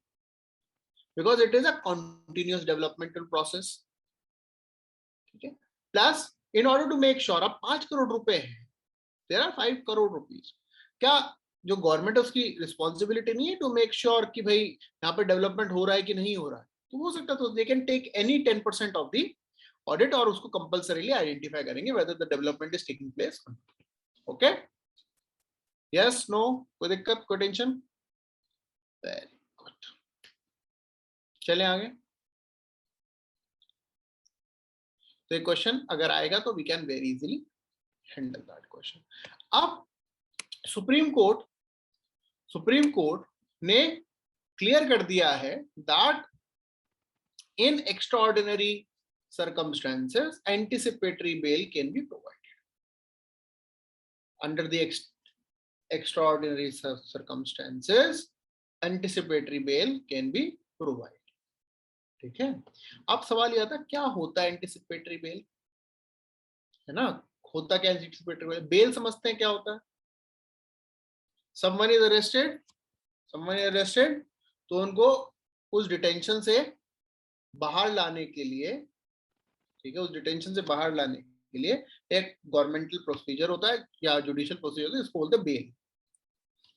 because it is a continuous developmental process। Okay? Plus in order to make sure, अब 5 करोड़ रुपए है, there are 5 crore rupees, क्या जो government है उसकी responsibility नहीं है to make sure कि भाई यहाँ पे डेवलपमेंट हो रहा है कि नहीं हो रहा है? तो हो सकता है तो they can take any 10% of the audit और उसको कंपल्सरीली आइडेंटिफाई करेंगे whether the development is taking place. Okay, yes, no, कोई दिक्कत, कोई टेंशन? वेरी गुड, चलें आगे। तो एक क्वेश्चन अगर आएगा तो we can very easily handle that question. अब सुप्रीम कोर्ट ने क्लियर कर दिया है that in extraordinary circumstances anticipatory bail can be provided. Under the extraordinary circumstances anticipatory bail can be provided. ठीक है, अब सवाल यह था क्या होता है एंटिसिपेटरी बेल, है ना? होता क्या एंटिसिपेटरी बेल? बेल समझते हैं क्या होता है? someone is arrested तो उनको उस डिटेंशन से बाहर लाने के लिए, ठीक है, उस डिटेंशन से बाहर लाने के लिए एक गवर्नमेंटल प्रोसीजर होता है या जुडिशियल प्रोसीजर होता है, इसको बोलते हैं bail,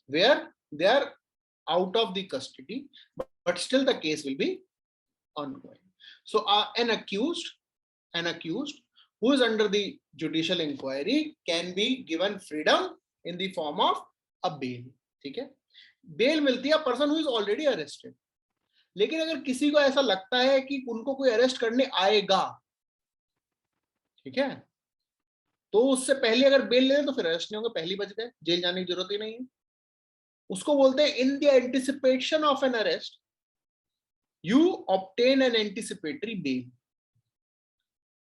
where they are out of the custody but still the case will be ongoing. So an accused who is under the judicial inquiry can be given freedom in the form of a bail. ठीक है, bell मिलती है person who is already arrested. लेकिन अगर किसी को ऐसा लगता है कि उनको कोई अरेस्ट करने आएगा, ठीक है, तो उससे पहले अगर बेल ले तो फिर अरेस्ट नहीं होगा, पहली बच गए, जेल जाने की जरूरत ही नहीं है। उसको बोलते हैं in the anticipation of an arrest you obtain an anticipatory bail.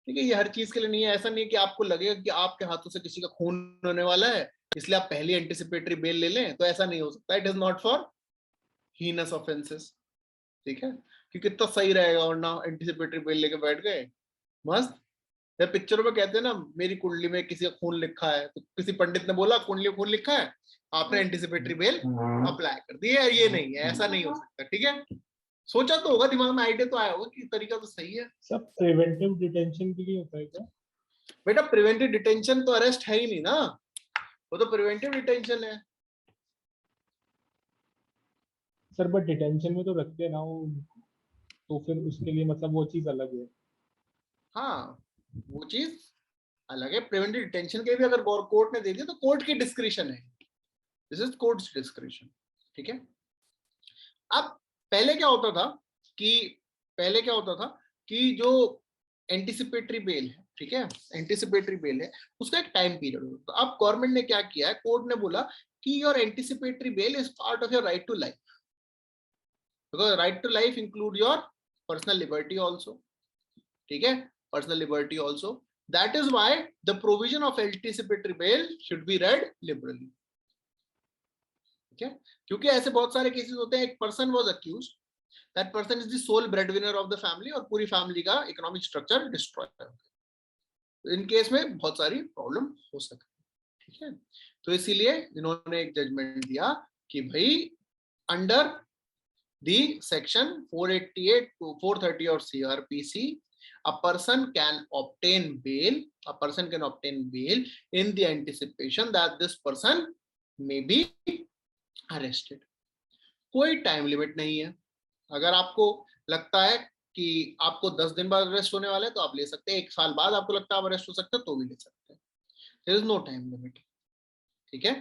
ठीक है, ये हर चीज के लिए नहीं है, ऐसा नहीं है कि आपको लगेगा कि आपके हाथों से किसी का खून होने वाला है इसलिए आप पहले एंटिसिपेटरी बेल ले लें, तो ऐसा नहीं हो सकता। It is not for heinous offences. ठीक है, कि कितना सही रहेगा वरना एंटिसिपेटरी बेल लेके बैठ गए मस्त। जब पिक्चरों में कहते हैं ना मेरी कुंडली में किसी का खून लिखा है, तो किसी पंडित ने बोला कुंडली में खून लिखा है, आपने एंटिसिपेटरी बेल अप्लाई कर दी है, ये नहीं है, ऐसा नहीं हो सकता। ठीक है, सोचा तो होगा, दिमाग में आइडिया तो आया होगा कि तरीका तो सही है। सब प्रिवेंटिव डिटेंशन के लिए होता है क्या? बेटा प्रिवेंटिव डिटेंशन तो अरेस्ट है ही नहीं ना, वो तो प्रिवेंटिव डिटेंशन है। सर बट डिटेंशन में तो रखते हैं ना वो, तो फिर उसके लिए मतलब वो चीज अलग है। हाँ, वो चीज अलग है। प्रिवेंटिव डिटेंशन के भी अगर कोर्ट ने दे दिया तो कोर्ट की डिस्क्रिशन है, दिस इज कोर्ट्स डिस्क्रिशन। ठीक है, अब पहले क्या होता था कि जो एंटिसिपेटरी बेल है, ठीक है, एंटिसिपेटरी बेल है, उसका एक टाइम पीरियड होता है। अब गवर्नमेंट ने क्या किया है, कोर्ट ने बोला कि your anticipatory bail is part of your right to life, because right to life include your personal liberty also. ठीक है, personal liberty also, that is why the provision of anticipatory bail should be read liberally. ठीक है, क्योंकि ऐसे बहुत सारे cases होते हैं, एक person was accused, that person is the sole bread winner of the family और पूरी फैमिली का इकोनॉमिक स्ट्रक्चर डिस्ट्रॉय हो गया। इन केस में बहुत सारी प्रॉब्लम हो सकती है। ठीक है, तो इसीलिए इन्होंने एक जजमेंट दिया कि भाई under the section 488 to 430 of CRPC a person can obtain bail in the anticipation that this person may be arrested. कोई टाइम लिमिट नहीं है। अगर आपको लगता है कि आपको 10 दिन बाद अरेस्ट होने वाला है तो आप ले सकते हैं, 1 साल बाद आपको लगता है आप अरेस्ट हो सकते हैं तो भी ले सकते हैं, there is no time limit. ठीक है,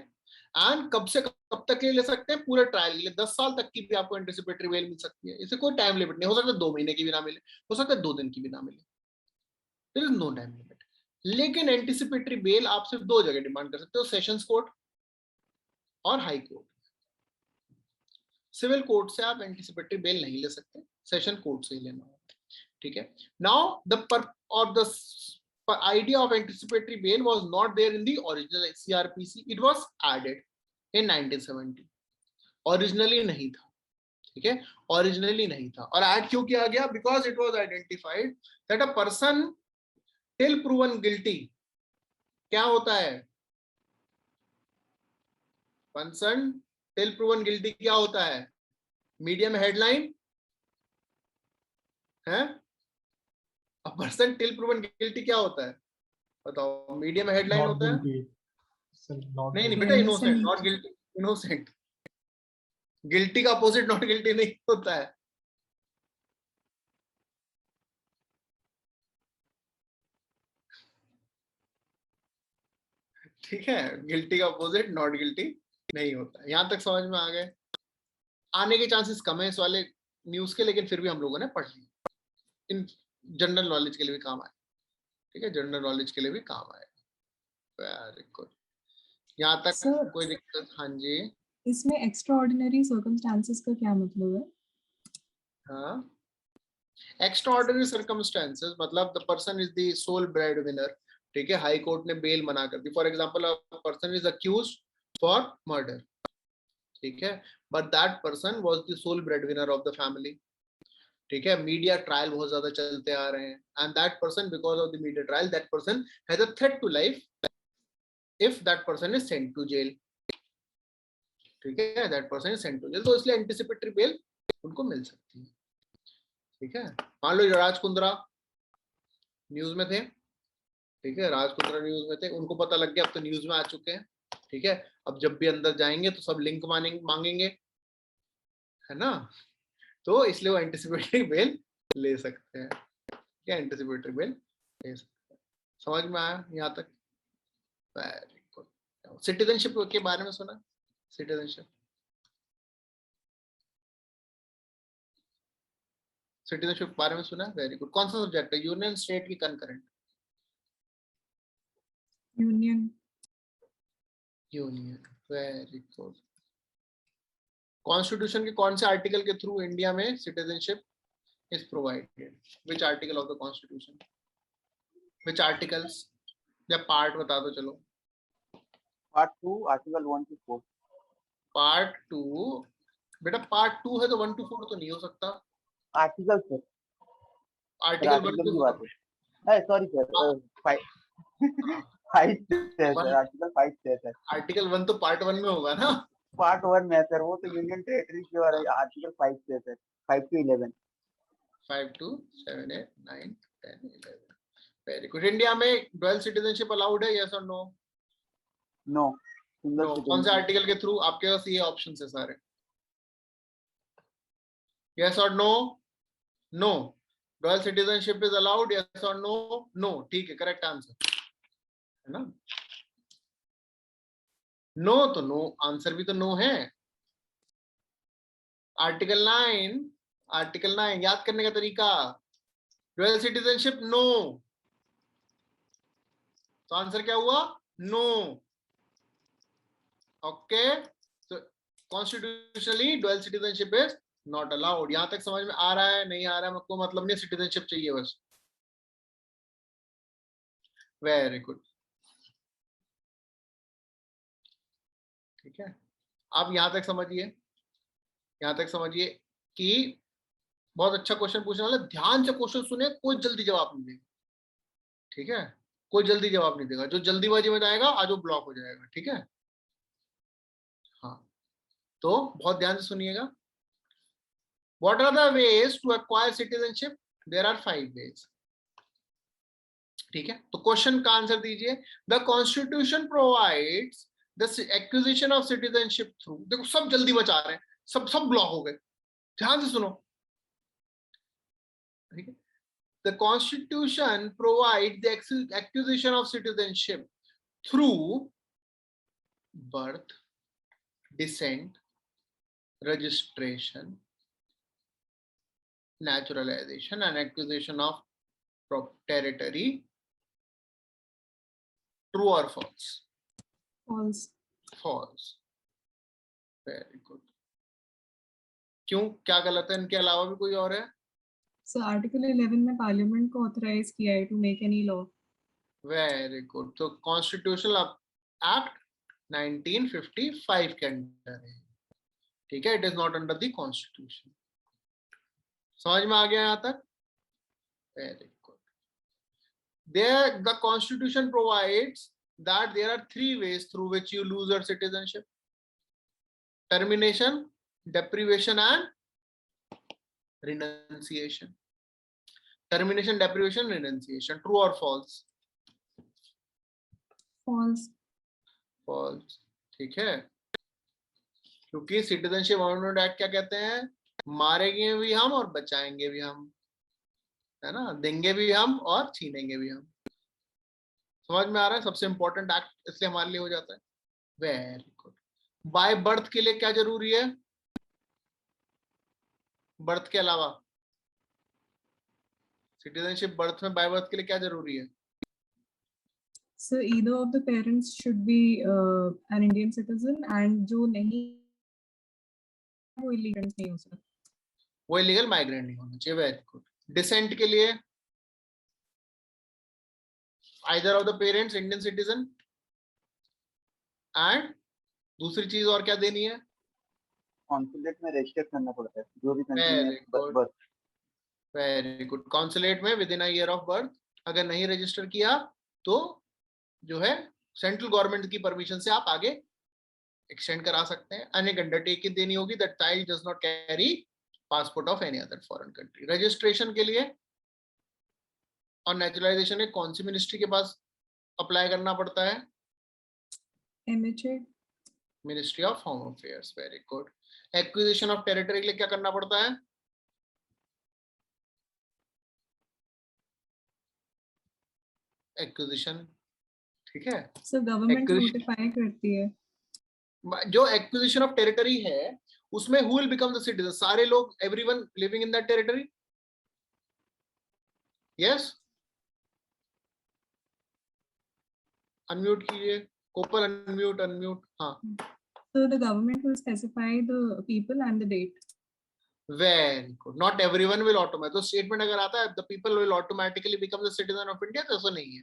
एंड कब से कब तक ले सकते हैं, पूरे ट्रायल के लिए 10 साल तक की भी आपको एंटिसिपेटरी बेल मिल सकती है, इसे कोई टाइम लिमिट नहीं। हो सकता है 2 महीने की भी ना मिले, हो सकता है 2 दिन की भी ना मिले, there is no time limit. लेकिन एंटिसिपेटरी बेल आप सिर्फ 2 जगह डिमांड कर सकते हो, सेशंस कोर्ट और हाई कोर्ट। सिविल कोर्ट से आप एंटिसिपेटरी बेल नहीं ले सकते, सेशन कोर्ट से ही लेना होगा। ठीक है, now the idea of anticipatory bail was not there in the original CRPC, it was added in 1970। originally नहीं था। ठीक है, originally नहीं था, और add क्यों किया गया, because it was identified that a person till proven guilty, क्या होता है person till proven guilty क्या होता है, मीडिया में हेडलाइन है, a person till proven guilty क्या होता है, बताओ, मीडिया में हेडलाइन Not होता है? guilty. Sir, not नहीं नहीं guilty. बेटा, Innocent. Innocent, not guilty, innocent. Guilty का अपोजिट नॉट गिल्टी नहीं होता है। ठीक है, गिल्टी का अपोजिट नॉट गिल्टी नहीं होता है। यहां तक समझ में आ गए? आने के चांसेस कम है इस वाले न्यूज के, लेकिन फिर भी हम लोगों ने पढ़ लिया, इन जनरल नॉलेज के लिए भी काम आए। ठीक है, जनरल नॉलेज के लिए भी काम आए। वेरी गुड, यहाँ तक Sir, कोई दिक्कत? हाँ जी, इसमें extraordinary circumstances का क्या मतलब है? हाँ, एक्स्ट्राऑर्डिनरी सर्कमस्टेंसेस मतलब the person is the sole bread winner. ठीक है, हाई कोर्ट ने बेल मना कर दी। For example, a person is accused for murder, ठीक है, but that person was the sole bread winner of the family. ठीक है, मीडिया ट्रायल बहुत ज्यादा चलते आ रहे हैं, and that person, because of the media trial, that person has a threat to life if that person is sent to jail. ठीक है, that person is sent to jail, तो इसलिए एंटिसिपेटरी बेल उनको मिल सकती है। ठीक है, मान लो राज कुंद्रा न्यूज में थे। ठीक है, राज कुंद्रा न्यूज में थे, उनको पता लग गया, अब तो न्यूज में आ चुके हैं। ठीक है, अब जब भी अंदर जाएंगे तो सब लिंक मांगेंगे, है ना, तो इसलिए वो एंटिसिपेटरी बेल ले सकते हैं। क्या एंटिसिपेटरी बेल ले सकते हैं? समझ में आया यहाँ तक? Very good. सिटीजनशिप के बारे में सुना? सिटीजनशिप, सिटीजनशिप के बारे में सुना? Very good. कौन सा सब्जेक्ट है? यूनियन, स्टेट की concurrent? Union. Union, very good. Constitution के कौन से आर्टिकल के थ्रू इंडिया में citizenship is provided? Which article of the constitution? Which articles, या पार्ट बता दो चलो। Part 2, Article 1 to 4. पार्ट 2, बेटा पार्ट 2 है तो 1 to 4 तो नहीं हो सकता। Article sir. Article 1 Article to की 4 बात है। Sorry sir. 5 5 है One. sir. Article 5 है sir. आर्टिकल 1 तो पार्ट 1 में होगा ना। Part 1 में है sir. वो तो यूनियन टेरिटरी के बारे में Article 5 है sir. 5 to 11. 5 to 7 8 9 10 11। Very good. India में डुअल सिटीजनशिप अलाउड है, यस और नो? No. Single no. कौन से citizenship. आर्टिकल के थ्रू? आपके पास ये ऑप्शंस है सारे, यस और no? No. Dual citizenship is allowed, yes और नो? नो। ठीक है, करेक्ट आंसर है ना। नो तो नो, आंसर भी तो नो है। आर्टिकल 9, आर्टिकल 9 याद करने का तरीका, डुअल सिटीजनशिप नो, तो आंसर क्या हुआ? नो। ओके, तो constitutionally dual citizenship is not allowed. यहां तक समझ में आ रहा है? नहीं आ रहा है मुझको मतलब नहीं, सिटीजनशिप चाहिए बस। वेरी गुड, ठीक है। आप यहां तक समझिए, यहां तक समझिए कि बहुत अच्छा क्वेश्चन पूछने वाला, ध्यान से क्वेश्चन सुने, कोई जल्दी जवाब नहीं देगा। ठीक है, कोई जल्दी जवाब नहीं देगा, जो जल्दीबाजी में जाएगा आज वो ब्लॉक हो जाएगा। ठीक है, हाँ, तो बहुत ध्यान से सुनिएगा। What are the ways to acquire citizenship? There are 5 ways. ठीक है, तो क्वेश्चन का आंसर दीजिए। The constitution provides the acquisition of citizenship through, देखो सब जल्दी बचा रहे हैं, सब ब्लॉक हो गए, ध्यान से सुनो। ठीक है, the constitution provide the acquisition of citizenship through birth, descent, registration, naturalization and acquisition of territory. True or false? False. False. Very good. क्यों, क्या गलत है? इनके अलावा भी कोई और है? So Article 11 में Parliament को authorize किया है to make any law. Very good. तो Constitutional Act 1955 के अंदर है। ठीक है, it is not under the Constitution. समझ में आ गया यहाँ तक? Very good. There, the Constitution provides that there are 3 ways through which you lose your citizenship: termination, deprivation, and renunciation. Termination, deprivation, renunciation. True or false? False. False, ठीक है, क्योंकि citizenship amendment act क्या कहते हैं, मारेंगे भी हम और बचाएंगे भी हम, है ना, देंगे भी हम और छीनेंगे भी हम। समझ में आ रहा है? सबसे इंपॉर्टेंट एक्ट इसलिए हमारे लिए हो जाता है। Very good. बाय बर्थ के लिए क्या जरूरी है, बर्थ के अलावा सिटीजनशिप बर्थ में बाय बर्थ के लिए क्या जरूरी है? So either of the parents should be an Indian citizen, and जो नहीं वो illegal नहीं हो सकता। वो इलीगल माइग्रेंट नहीं होना चाहिए। Very good. डिसेंट के लिए either of the parents Indian citizen, and दूसरी चीज और क्या देनी है? कॉन्सुलेट में रजिस्टर करना पड़ता है जो भी कंट्री वेरी में good, birth. Very good. Consulate में within a year of birth, अगर नहीं रजिस्टर किया तो जो है सेंट्रल गवर्नमेंट की परमिशन से आप आगे एक्सटेंड करा सकते हैं। अनेक अंडरटेकिंग देनी होगी that child does not carry passport of any other foreign country. Registration के लिए और नेचुरलाइजेशन में कौन सी मिनिस्ट्री के पास अप्लाई करना पड़ता है? MHA। Ministry of home affairs. Very good. Acquisition of territory के लिए क्या करना पड़ता है? एक्विजिशन, ठीक है। So government Acquisition- notify करती है। जो एक्विजिशन ऑफ टेरिटरी है उसमें who will become the citizen? सारे लोग, everyone living in that territory. Yes, unmute कीजिए कोपल, अनम्यूट अनम्यूट। हाँ, So the government will specify the people and the date. Very good. Not everyone will automatic, तो statement अगर आता है the people will automatically become the citizen of India, तो ऐसा नहीं है।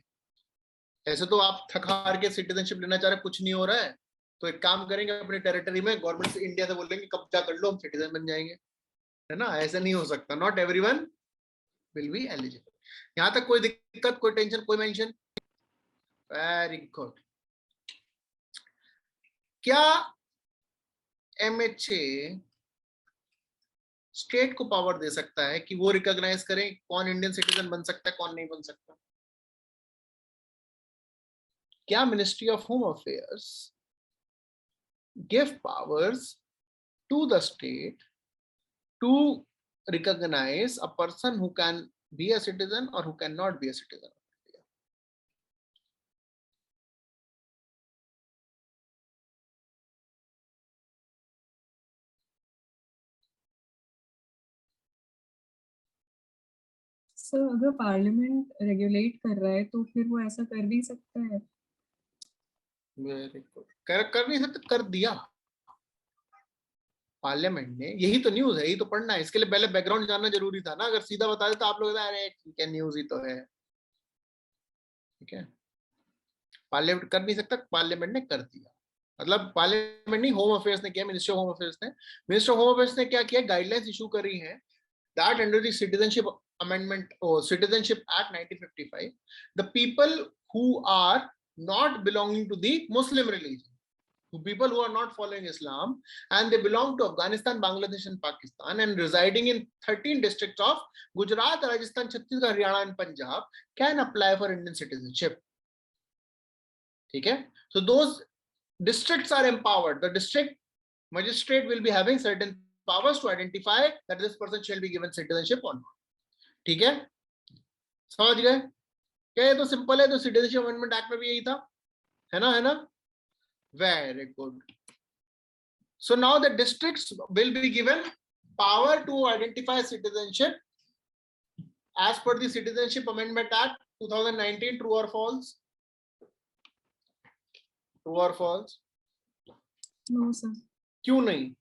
ऐसे तो आप थक हार के सिटीजनशिप लेना चाह रहे, कुछ नहीं हो रहा है, तो एक काम करेंगे अपनी टेरिटरी में गवर्नमेंट से, इंडिया से बोलेंगे कब्जा कर लो, हम सिटीजन बन जाएंगे, है ना। ऐसा नहीं हो सकता। Not everyone will be eligible. यहां तक कोई दिक्कत, कोई टेंशन, कोई मेंशन? Very good. क्या MHA स्टेट को पावर दे सकता है कि वो रिकॉग्नाइज करें कौन इंडियन सिटीजन बन सकता है, कौन नहीं बन सकता? क्या ministry of home affairs give powers to the state to recognize a person who can be a citizen or who cannot be a citizen of India? So अगर पार्लियामेंट रेगुलेट कर रहा है तो फिर वो ऐसा कर भी सकता है। Very good. कर नहीं सकते, कर दिया पार्लियामेंट ने। यही तो न्यूज है, यही तो पढ़ना है। इसके लिए पहले बैकग्राउंड जानना जरूरी था ना। अगर सीधा बता देता आप लोग, अरे ठीक है न्यूज ही तो है, ठीक है। पार्लियामेंट कर नहीं सकता, पार्लियामेंट ने कर दिया। मतलब पार्लियामेंट नहीं, होम अफेयर्स ने किया, मिनिस्ट्री ऑफ होम अफेयर्स ने। मिनिस्ट्री ऑफ होम अफेयर्स ने क्या किया? गाइडलाइंस इशू करी है that under the citizenship amendment or citizenship act 1955, the people who are not belonging to the Muslim religion, the people who are not following Islam and they belong to Afghanistan, Bangladesh and Pakistan and residing in 13 districts of Gujarat, Rajasthan, Chhattisgarh, Haryana and Punjab can apply for Indian citizenship. ठीक है? So those districts are empowered. The district magistrate will be having certain powers to identify that this person shall be given citizenship or not. ठीक है, समझ गए? क्या ये तो simple है, तो सिटीजनशिप अमेंडमेंट एक्ट में भी यही था, है ना, है ना। Very good. So now the districts will be given power to identify citizenship as per the citizenship amendment act 2019। True और फॉल्स? ट्रू और फॉल्स? No sir. क्यों नहीं?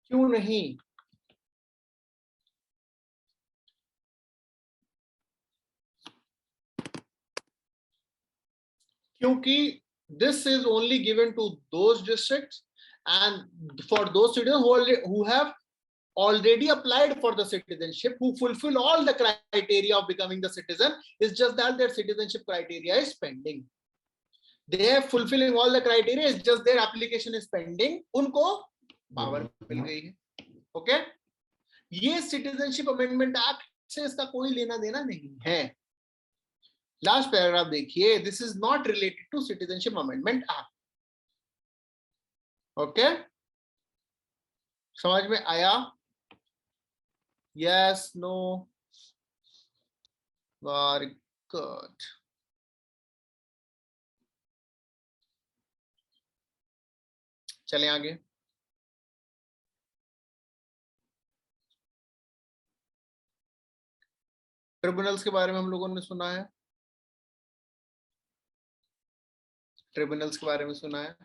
क्यों नहीं? क्योंकि this is only given to those districts and for those citizens who have already applied for the citizenship, who fulfill all the criteria of becoming the citizen. It's just that their citizenship criteria is pending. They are fulfilling all the criteria, it's just their application is pending. उनको power मिल गई है। Okay, ये citizenship amendment act से इसका कोई लेना देना नहीं है। लास्ट पैराग्राफ देखिए, this is not related to citizenship amendment act. Okay, समझ में आया? Yes, no, very good. चलें आगे। ट्रिब्यूनल्स के बारे में हम लोगों ने सुना है, ट्रिब्यूनल्स के बारे में सुना है।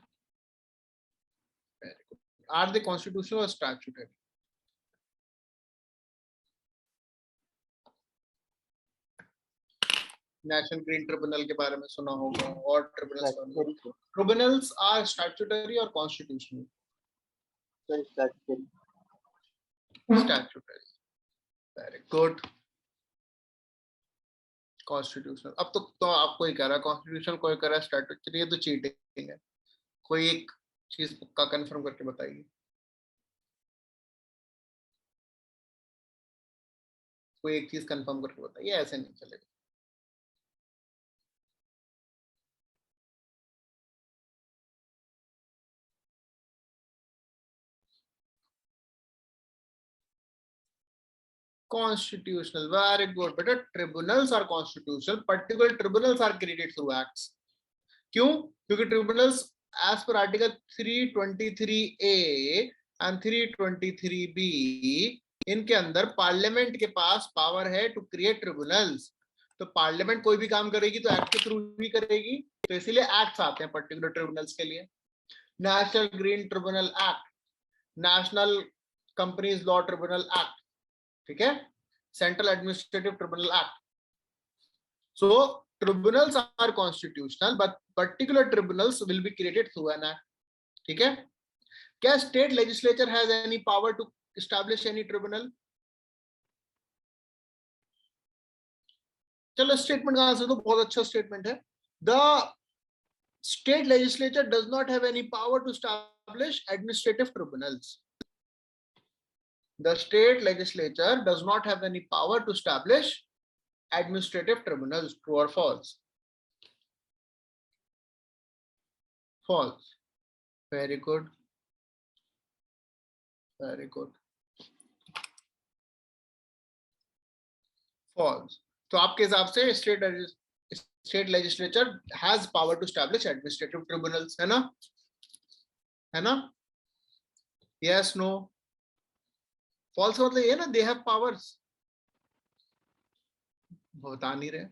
आर दे कॉन्स्टिट्यूशनल और स्टैट्यूटरी? नेशनल ग्रीन ट्रिब्यूनल के बारे में सुना होगा, और ट्रिब्यूनल्स आर स्टैट्यूटरी और constitutional? Statutory, very good. Constitutional, अब तो आपको ही कह रहा है कॉन्स्टिट्यूशनल, कोई कह रहा है स्टैट्यूटरी, ये तो चीटिंग है। कोई एक चीज का कंफर्म करके बताइए, कोई एक चीज कंफर्म करके बताइए, ऐसे नहीं चलेगा। Constitutional, very good बेटा। Tribunals are constitutional, particular tribunals are created through acts. क्यों? क्योंकि tribunals as per article 323A and 323B, इनके अंदर पार्लियामेंट के पास पावर है टू क्रिएट ट्रिब्यूनल्स। तो पार्लियामेंट कोई भी काम करेगी तो एक्ट के थ्रू ही करेगी, तो इसीलिए एक्ट्स आते हैं पर्टिकुलर ट्रिब्यूनल्स के लिए। National green tribunal act, national companies law tribunal act, ठीक है, central administrative tribunal act. So tribunals are constitutional but particular tribunals will be created through an act, ठीक है। क्या state legislature has any power to establish any tribunal? चलो statement का answer तो बहुत अच्छा स्टेटमेंट है। The state legislature does not have any power to establish administrative tribunals. The state legislature does not have any power to establish administrative tribunals. True or false? False. Very good. Very good. False. तो आपके हिसाब से state legislature has power to establish administrative tribunals, है ना? है ना? Yes, no? False मतलब ये ना, दे हैव पावर्स। बता नहीं रहे,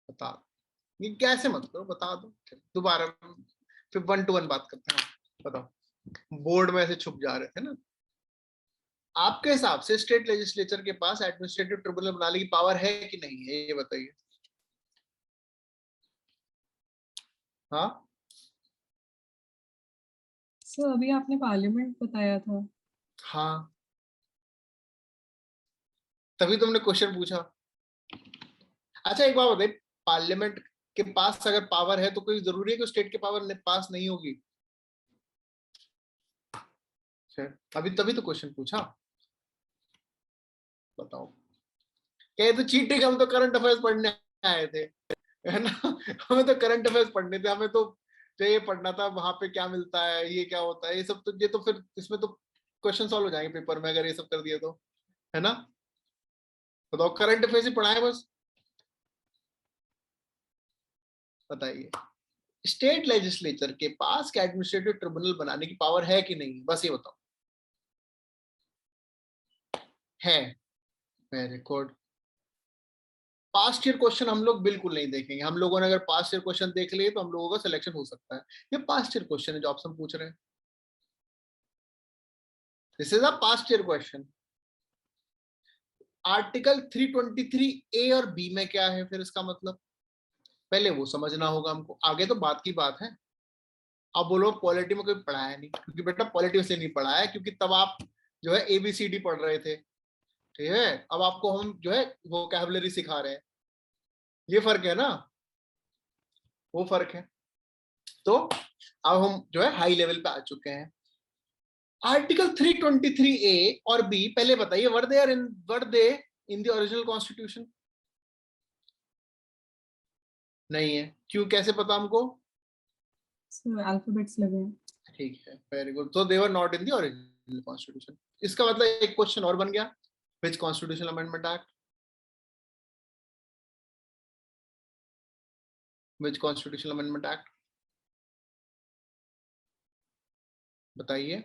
बता, ये कैसे मत करो, बता दो दोबारा, फिर 1 to 1 बात करते हैं। बताओ, बोर्ड में ऐसे छुप जा रहे थे ना। आपके हिसाब से स्टेट लेजिस्लेचर के पास एडमिनिस्ट्रेटिव ट्रिब्यूनल बनाने की पावर है कि नहीं है, ये बताइए। हाँ सर अभी आपने पार्लियामेंट बताया था। हाँ, तभी तुमने क्वेश्चन पूछा। अच्छा एक बात बताइए, पार्लियामेंट के पास अगर पावर है तो कोई जरूरी है कि स्टेट के पावर पास नहीं होगी? अभी तभी तो क्वेश्चन पूछा। बताओ, क्या तो चीटिंग? हम तो करंट अफेयर्स पढ़ने आए थे, है ना? हमें तो करंट अफेयर्स पढ़ने थे, हमें तो ये पढ़ना था वहां पे क्या मिलता है, ये क्या होता है, ये सब। तो ये तो फिर इसमें तो क्वेश्चन सॉल्व हो जाएंगे पेपर में अगर ये सब कर दिए तो, है ना? बताओ, करंट अफेयर्स ही पढ़ाए बस। बताइए, स्टेट लेजिस्लेचर के पास क्या एडमिनिस्ट्रेटिव ट्रिब्यूनल बनाने की पावर है कि नहीं, बस ये बताओ। है, very good. Past year question हम लोग बिल्कुल नहीं देखेंगे। हम लोगों ने अगर पास्ट ईयर क्वेश्चन देख लिए तो हम लोगों का सिलेक्शन हो सकता है। ये पास्ट ईयर क्वेश्चन है जो ऑप्शन पूछ रहे हैं, this is a past year question. Article 323A और B में क्या है फिर इसका मतलब, पहले वो समझना होगा हमको, आगे तो बात की बात है। अब बोलो पॉलिटी में कोई पढ़ाया नहीं, क्योंकि बेटा पॉलिटी से नहीं पढ़ाया, क्योंकि तब आप जो है ABCD पढ़ रहे थे, ठीक है। अब आपको हम जो है वोकैबुलरी सिखा रहे हैं, ये फर्क है ना, वो फर्क है। तो अब हम जो है हाई लेवल पे आ चुके हैं। आर्टिकल 323A और B पहले बताइए, वर दे इन द ओरिजिनल कॉन्स्टिट्यूशन? नहीं है, क्यों, कैसे पता हमको? So alphabets लगे हैं. ठीक है, वेरी गुड, तो they were not in the original constitution. इसका मतलब एक क्वेश्चन और बन गया, which constitutional amendment act? Which constitutional amendment act बताइए,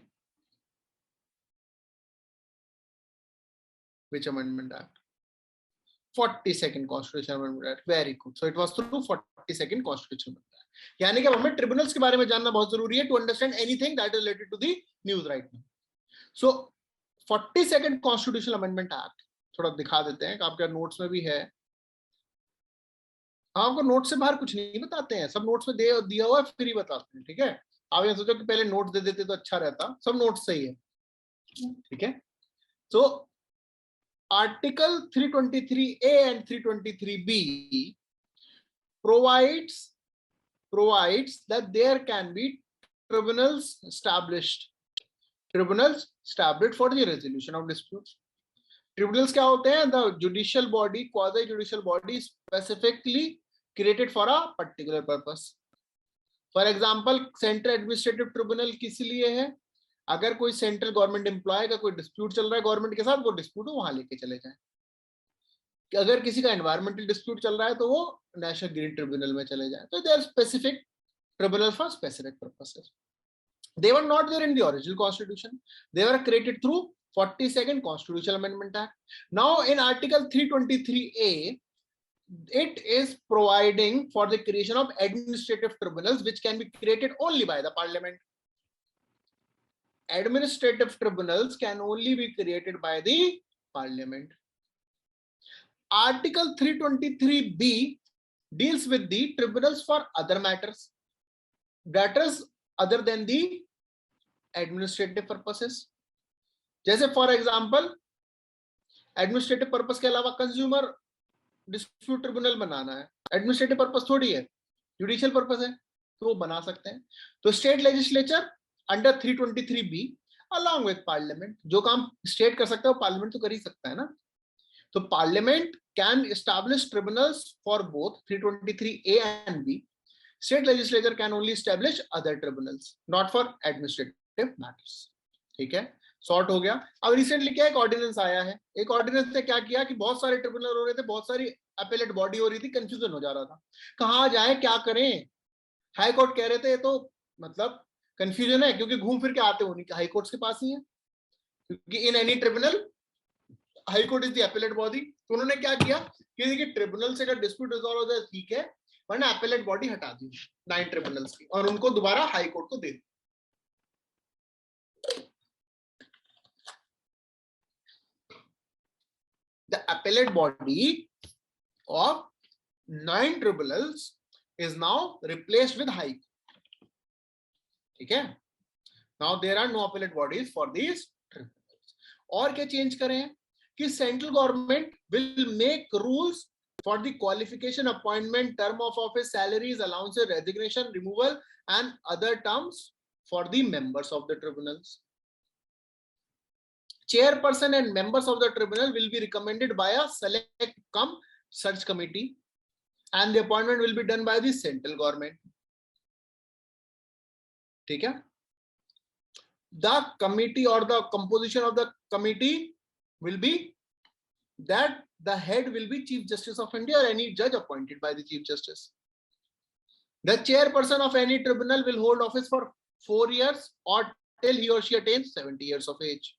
which amendment act? 42nd constitutional amendment act, very good, so it was through 42nd constitutional amendment act. यानी कि अब हमें ट्रिब्यूनल्स के बारे में जानना बहुत जरूरी है to understand anything that is related to the news right now. So 42nd constitutional amendment act थोड़ा दिखा देते हैं, आपके नोट्स में भी है। आपको नोट से बाहर कुछ नहीं बताते हैं, सब नोट्स में दिया हुआ है, फ्री बताते हैं, ठीक है? आप ये सोचो कि पहले नोट दे देते तो अच्छा रहता, सब नोट्स सही है, ठीक है? तो Article 323A and 323B provides that there can be tribunals established for the resolution of disputes. Tribunals क्या होते हैं? The judicial body, quasi judicial body specifically created for a particular purpose. For example, Central Administrative Tribunal किस लिए है? अगर कोई central government employ का कोई डिस्प्यूट चल रहा है गवर्नमेंट के साथ, वो डिस्प्यूट वहां लेके चले जाए। अगर किसी का एनवायरमेंटल डिस्प्यूट चल रहा है तो वो नेशनल ग्रीन ट्रिब्यूनल में चले जाए। तो they are specific tribunal for specific purposes. They were not there in the original constitution, they were created through 42nd constitutional amendment act. Now in article 323A it is providing for the creation of administrative tribunals which can be created only by the parliament. Administrative tribunals can only be created by the parliament. Article 323B deals with the tribunals for other matters other than the administrative purposes. जैसे for example administrative purpose के अलावा consumer dispute tribunal बनाना है, administrative purpose थोड़ी है, judicial purpose है, तो वो बना सकते हैं। तो state legislature under 323B along with parliament, जो काम स्टेट कर सकता है वो पार्लियामेंट तो कर ही सकता है ना। तो parliament can establish tribunals for both 323A and B. State legislature can only establish other tribunals not for administrative matters. ठीक है, सॉर्ट हो गया। अब रिसेंटली क्या एक ऑर्डिनेंस आया है, एक ऑर्डिनेंस ने क्या किया कि बहुत सारे ट्रिब्यूनल हो रहे थे, बहुत सारी अपीलेट बॉडी हो रही थी, कंफ्यूजन हो जा रहा था, कहाँ जाए क्या करें। हाई कोर्ट कह रहे थे तो मतलब कंफ्यूजन है क्योंकि घूम फिर के आते उन्हीं हाई कोर्ट के पास ही है, क्योंकि in any tribunal high court is the appellate body. तो उन्होंने क्या किया कि देखिए ट्रिब्यूनल से अगर डिस्प्यूट रिजॉल्व हो जाए ठीक है, वरना अपीलेट बॉडी हटा दी 9 ट्रिब्यूनल्स की और उनको दोबारा हाई कोर्ट को दे दी। The appellate body of 9 tribunals is now replaced with high court. ठीक है, now there are no appellate bodies for these tribunals. और क्या चेंज करें कि central government will make rules for the qualification, appointment, term of office, salaries, allowances, resignation, removal and other terms for the members of the tribunals. Chairperson and members of the tribunal will be recommended by a select cum search committee and the appointment will be done by the central government. ठीक है, the committee or the composition of the committee will be that the head will be Chief Justice of India or any judge appointed by the Chief Justice. The chairperson of any tribunal will hold office for 4 years or till he or she attains 70 years of age.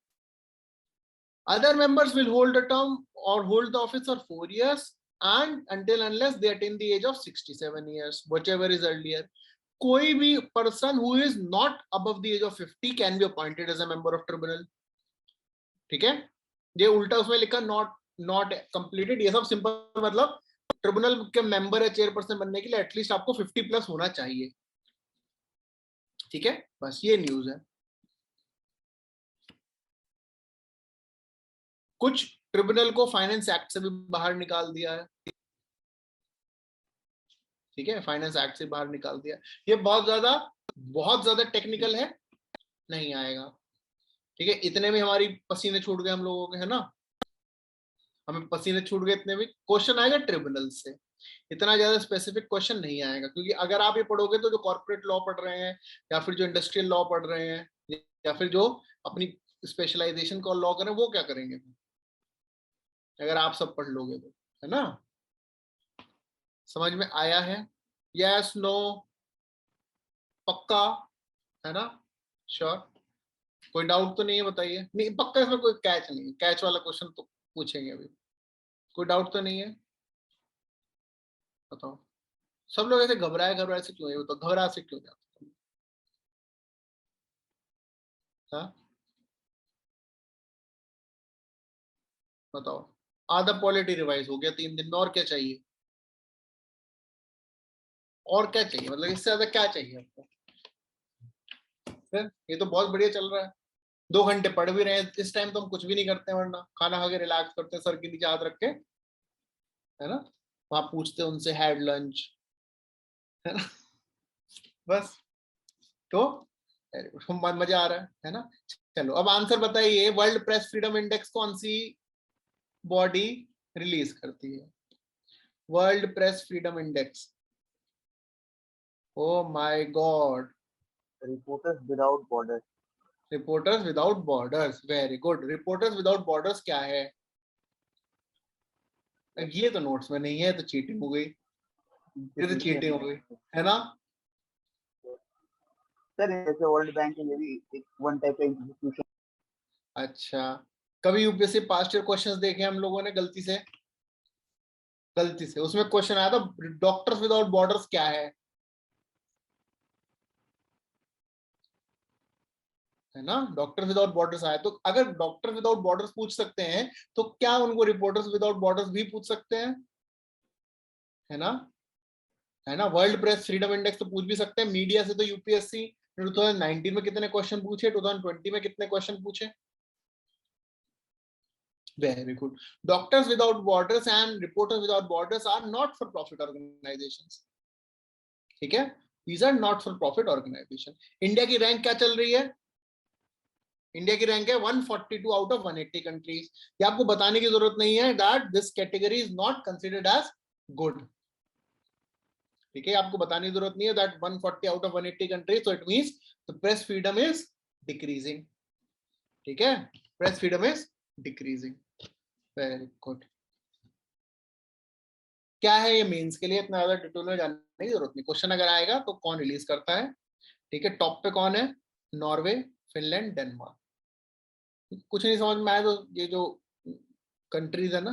Other members will hold a term or hold the office for 4 years and unless they attain the age of 67 years, whichever is earlier. कोई भी person who is not above the age of 50 can be appointed as a member of tribunal. ठीक है, ये उल्टा उसमें लिखा not completed, ये सब सिंपल मतलब ट्रिब्यूनल के मेंबर है चेयरपर्सन बनने के लिए एटलीस्ट आपको 50 प्लस होना चाहिए। ठीक है, बस ये न्यूज है। कुछ ट्रिब्यूनल को फाइनेंस एक्ट से भी बाहर निकाल दिया है। ठीक है, फाइनेंस एक्ट से बाहर निकाल दिया। ये बहुत ज्यादा टेक्निकल है, नहीं आएगा। ठीक है, इतने में हमारी पसीने छूट गए हम लोगों के, है ना, हमें पसीने छूट गए, इतने में क्वेश्चन आएगा ट्रिब्यूनल से। इतना ज्यादा स्पेसिफिक क्वेश्चन नहीं आएगा, क्योंकि अगर आप ये पढ़ोगे तो जो कॉर्पोरेट लॉ पढ़ रहे हैं या फिर जो इंडस्ट्रियल लॉ पढ़ रहे हैं या फिर जो अपनी स्पेशलाइजेशन को लॉ करें, वो क्या करेंगे अगर आप सब पढ़ लोगे तो, है ना। समझ में आया है? यस, नो, पक्का, है ना, श्योर? कोई डाउट तो नहीं है, बताइए। नहीं पक्का, इसमें कोई कैच नहीं है, कैच वाला क्वेश्चन तो पूछेंगे अभी। कोई डाउट तो नहीं है? बताओ। सब लोग ऐसे घबराए से क्यों है, तो घबरा से क्यों जाते? हाँ बताओ। आधा पॉलिटी रिवाइज हो गया 3 दिन में, और क्या चाहिए? और क्या चाहिए, मतलब इससे ज्यादा क्या चाहिए आपको? फिर ये तो बहुत बढ़िया चल रहा है, 2 घंटे पढ़ भी रहे हैं। इस टाइम तो हम कुछ भी नहीं करते हैं, वरना खाना खा के रिलैक्स करते हैं, सर के नीचे हाथ रख के, है ना, वहां पूछते हैं उनसे हैड लंच, है ना, बस। तो मजा आ रहा है ना। चलो अब आंसर बताइए, वर्ल्ड प्रेस फ्रीडम इंडेक्स कौन सी बॉडी रिलीज करती है? World press freedom index, oh my God, reporters without border. Reporters without borders, very good. Reporters without borders क्या है? ये तो नोट्स में नहीं है, तो चीटिंग हो गई, ये तो चीटिंग हो गई, है ना। सर जैसे वर्ल्ड बैंक है, ये भी एक वन टाइप का इंस्टीट्यूशन। अच्छा, कभी यूपीएससी पास्ट ईयर क्वेश्चंस देखे हम लोगों ने गलती से? उसमें क्वेश्चन आया था डॉक्टर्स विदाउट बॉर्डर्स क्या है ना, डॉक्टर विदाउट बॉर्डर्स आया। तो अगर डॉक्टर विदाउट बॉर्डर्स पूछ सकते हैं, तो क्या उनको रिपोर्टर्स विदाउट बॉर्डर्स भी पूछ सकते हैं, है ना, है ना। वर्ल्ड प्रेस फ्रीडम इंडेक्स तो पूछ भी सकते हैं। मीडिया से तो यूपीएससी 2019 में कितने क्वेश्चन पूछे, 2020 में कितने क्वेश्चन पूछे? Very good. Doctors without borders and reporters without borders are not for profit organisations, ठीक है, these are not for profit organisation. India की रैंक क्या चल रही है? इंडिया की रैंक है 142 आउट ऑफ 180 कंट्रीज। ये आपको बताने की जरूरत नहीं है that this category is not considered as good, ठीक है, आपको बताने की जरूरत नहीं है that 140 out of 180 countries, so it means the press freedom is decreasing, ठीक है, press freedom is decreasing. Very good. क्या है ये मेंस के लिए, इतना ज्यादा डिटेल में जानने की जरूरत नहीं। क्वेश्चन अगर आएगा तो कौन रिलीज करता है, ठीक है, टॉप पे कौन है? Norway, Finland, Denmark. कुछ नहीं समझ में आया तो ये जो कंट्रीज है ना,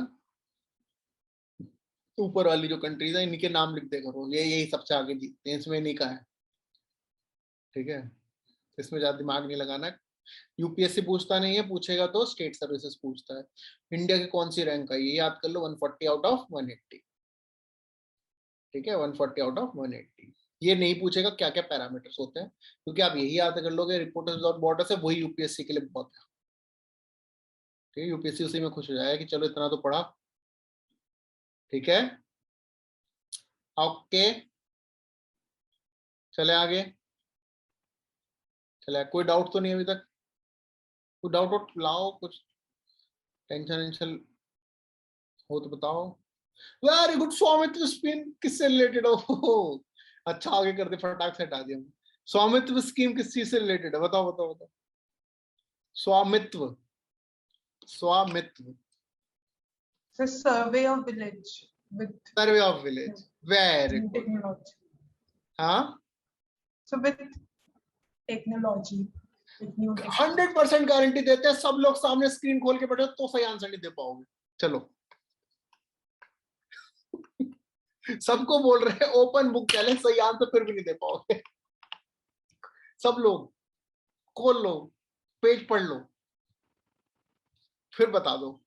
ऊपर वाली जो कंट्रीज है, इनके नाम लिख दे करो, ये यही सबसे आगे जीतते हैं, इसमें नहीं का है, ठीक है, इसमें ज्यादा दिमाग नहीं लगाना है। यूपीएससी पूछता नहीं है, पूछेगा तो स्टेट सर्विसेज पूछता है। इंडिया की कौन सी रैंक है ये याद कर लो, 140 आउट ऑफ 180, ठीक है, 140 आउट ऑफ 180। ये नहीं पूछेगा क्या क्या पैरामीटर्स होते हैं, क्योंकि आप यही याद कर लोगे रिपोर्टर्स विदाउट बॉर्डर्स है, वही यूपीएससी के लिए बहुत है, ठीक है, यूपीएससी उसी में खुश हो जाएगा कि चलो इतना तो पढ़ा, ठीक है, ओके, चले आगे, चले। कोई डाउट तो नहीं अभी तक? कोई डाउट लाओ, कुछ टेंशन वेंशन हो तो बताओ। Very good. स्वामित्व स्कीम किससे रिलेटेड हो? अच्छा, आगे कर दे, फटाक से हटा दिया। स्वामित्व स्कीम किस चीज से रिलेटेड है? बताओ बताओ बताओ। स्वामित्व, स्वामित्व, So survey of village with survey of village, very new good. technology. हाँ, So with technology, with new technology. 100% guarantee देते हैं। सब लोग सामने स्क्रीन खोल के बैठे तो सही आंसर नहीं दे पाओगे। चलो सबको बोल रहे हैं ओपन बुक चैलेंज, सही आंसर फिर भी नहीं दे पाओगे। सब लोग खोल लो, पेज पढ़ लो, फिर बता दो।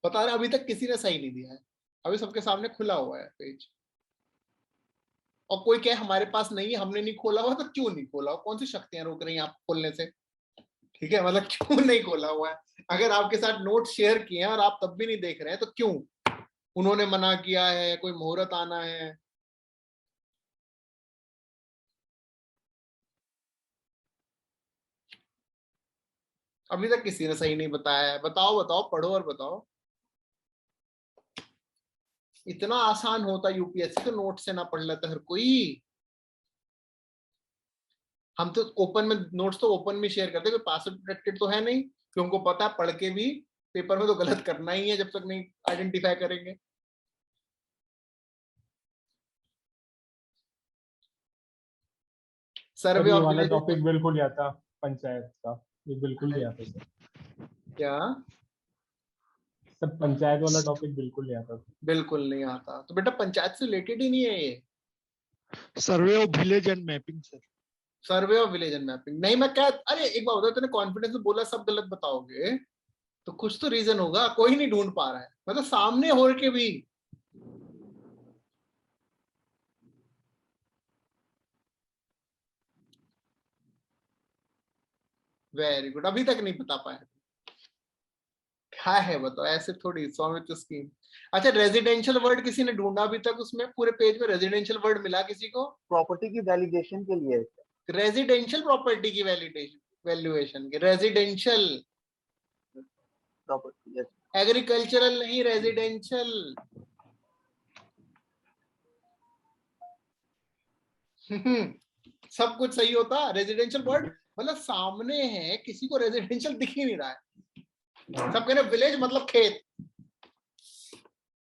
बता रहे अभी तक किसी ने सही नहीं दिया है, अभी सबके सामने खुला हुआ है पेज। और कोई कहे हमारे पास नहीं है, हमने नहीं खोला हुआ, तो क्यों नहीं खोला हुआ? कौन सी शक्तियां रोक रही हैं आप खोलने से? ठीक है, मतलब क्यों नहीं खोला हुआ है? अगर आपके साथ नोट शेयर किए हैं और आप तब भी नहीं देख रहे हैं, तो क्यों? उन्होंने मना किया है, कोई मुहूर्त आना है? अभी तक किसी ने सही नहीं बताया है। बताओ बताओ, पढ़ो और बताओ। इतना आसान होता यूपीएससी तो नोट से ना पढ़ लेता हर कोई। हम तो ओपन में नोट्स तो ओपन में शेयर करते, पासवर्ड प्रोटेक्टेड तो है नहीं, क्योंकि उनको पता है पढ़ के भी पेपर में तो गलत करना ही है जब तक नहीं आइडेंटिफाई करेंगे। सर सर्वे ये ऑफ वाला विलेजेस टॉपिक बिल्कुल नहीं आता पंचायत का, ये बिल्कुल नहीं आता सर। क्या? सर पंचायत वाला टॉपिक बिल्कुल नहीं आता। बिल्कुल नहीं आता तो बेटा पंचायत से रिलेटेड ही नहीं है ये। Survey of village and mapping sir. Survey of village and mapping नहीं। मैं क्या, अरे एक बात बताओ, तूने कॉन्फिडेंस में बोला सब गलत बताओगे तो कुछ तो रीजन होगा, कोई नहीं ढूंढ पा रहा है, मतलब सामने हो के भी। वेरी गुड, अभी तक नहीं बता पाया। क्या है बताओ, ऐसे थोड़ी स्वामित्व स्कीम। अच्छा, रेजिडेंशियल वर्ड किसी ने ढूंढा अभी तक? उसमें पूरे पेज में रेजिडेंशियल वर्ड मिला किसी को? प्रॉपर्टी की वैलिडेशन के लिए। रेजिडेंशियल प्रॉपर्टी की वैल्यूएशन की, रेजिडेंशियल प्रॉपर्टी, एग्रीकल्चरल नहीं, रेजिडेंशियल। सब कुछ सही होता, रेजिडेंशियल वर्ड मतलब सामने है, किसी को रेजिडेंशियल दिख ही नहीं रहा है। सब कह रहे विलेज मतलब खेत,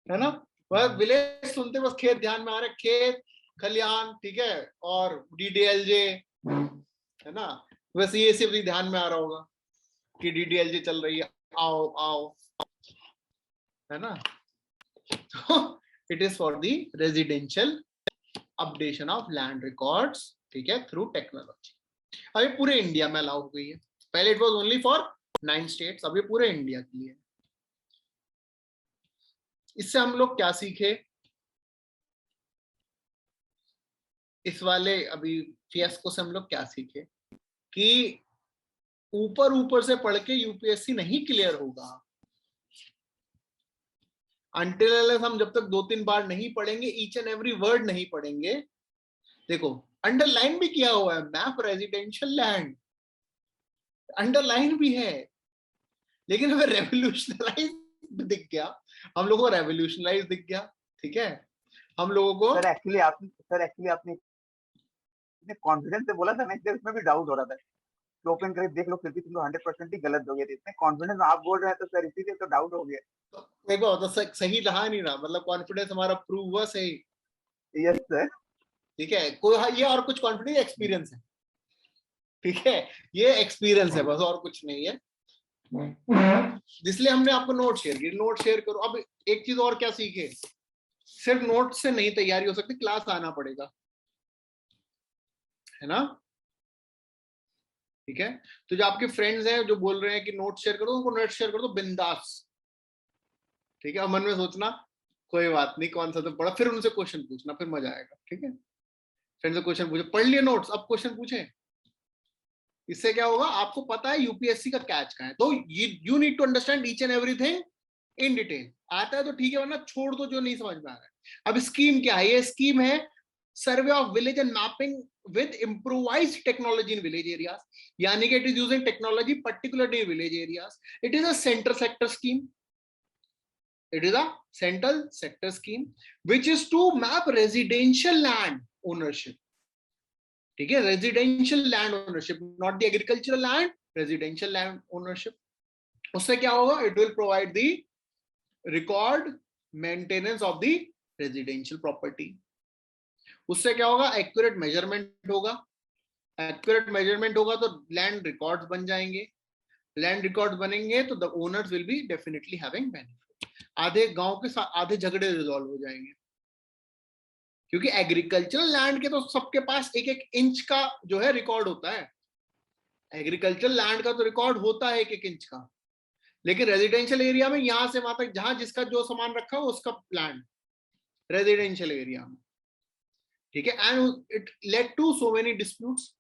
है ना? बस विलेज सुनते बस खेत ध्यान में आ रहे, खेत खलिहान, ठीक है, और डीडीएलजे, है ना? बस ये सिर्फ ध्यान में आ रहा होगा कि डीडीएलजे चल रही है, आओ आओ, है ना? तो it is for the residential updation of land records, ठीक है, थ्रू टेक्नोलॉजी। अभी पूरे इंडिया में अलाउ हो गई है, पहले it was only for 9 states, अभी पूरे इंडिया के लिए। इससे हम लोग क्या सीखे? इस वाले अभी फियास्को से हम लोग क्या सीखे कि ऊपर ऊपर से पढ़ के यूपीएससी नहीं क्लियर होगा अनटिल हम जब तक 2-3 बार नहीं पढ़ेंगे, ईच एंड एवरी वर्ड नहीं पढ़ेंगे। देखो अंडरलाइन भी किया हुआ है, मैप रेजिडेंशियल लैंड अंडरलाइन भी है, लेकिन हमें रेवोल्यूशनलाइज दिख गया, हम लोगों को रेवोल्यूशनलाइज दिख गया, ठीक है, हम लोगों को। सर एक्चुअली आपने इतने कॉन्फिडेंस से बोला था ना, इसलिए उसमें भी डाउट हो रहा था कि ओपन करके देख लो, फिर भी तुम लोग 100% ही गलत हो गए थे। इतने कॉन्फिडेंस आप बोल रहे हैं तो सर इसीलिए तो डाउट हो गया। एक बार तो सही रहा नहीं रहा, मतलब कॉन्फिडेंस हमारा प्रूव हुआ सही। Yes sir. ठीक है, कोई ये और कुछ कॉन्फिडेंस, एक्सपीरियंस है, ठीक है, ये एक्सपीरियंस है बस, और कुछ नहीं है, इसलिए हमने आपको नोट शेयर किए। नोट शेयर करो। अब एक चीज और क्या सीखे, सिर्फ नोट से नहीं तैयारी हो सकती, क्लास आना पड़ेगा, है ना? ठीक है, तो जो आपके फ्रेंड्स हैं जो बोल रहे हैं कि नोट शेयर करो, उनको नोट शेयर कर दो बिंदास, ठीक है। और मन में सोचना कोई बात नहीं, कौन सा तो पढ़ा, फिर उनसे क्वेश्चन पूछना, फिर मजा आएगा, ठीक है। फ्रेंड से क्वेश्चन पूछे, पढ़ लिए नोट्स, अब क्वेश्चन पूछे, इससे क्या होगा, आपको पता है यूपीएससी का कैच का है, तो you need to understand each and everything in detail. आता है तो ठीक है, वरना छोड़ दो जो नहीं समझ में आ रहा है। अब स्कीम क्या है? ये स्कीम है survey of village and mapping with improvised technology in village areas, यानी कि it is using technology particularly in village areas. It is a centre sector scheme, it is a central sector scheme which is to map residential land ownership, ठीक है, residential land ownership, not the agricultural land, residential land ownership। उससे क्या होगा, it will provide the record maintenance of the residential property। उससे क्या होगा, accurate measurement होगा, accurate measurement होगा तो land records बन जाएंगे, land records बनेंगे तो the owners will be definitely having benefit। आधे गांव के आधे झगड़े रिजॉल्व हो जाएंगे, क्योंकि एग्रीकल्चरल लैंड के तो सबके पास 1-1 इंच का जो है रिकॉर्ड होता है, एग्रीकल्चरल लैंड का तो रिकॉर्ड होता है 1-1 इंच का, लेकिन रेजिडेंशियल एरिया में यहां से वहां तक जहां जिसका जो सामान रखा हो उसका लैंड रेजिडेंशियल एरिया में, ठीक है, and it led to so many disputes,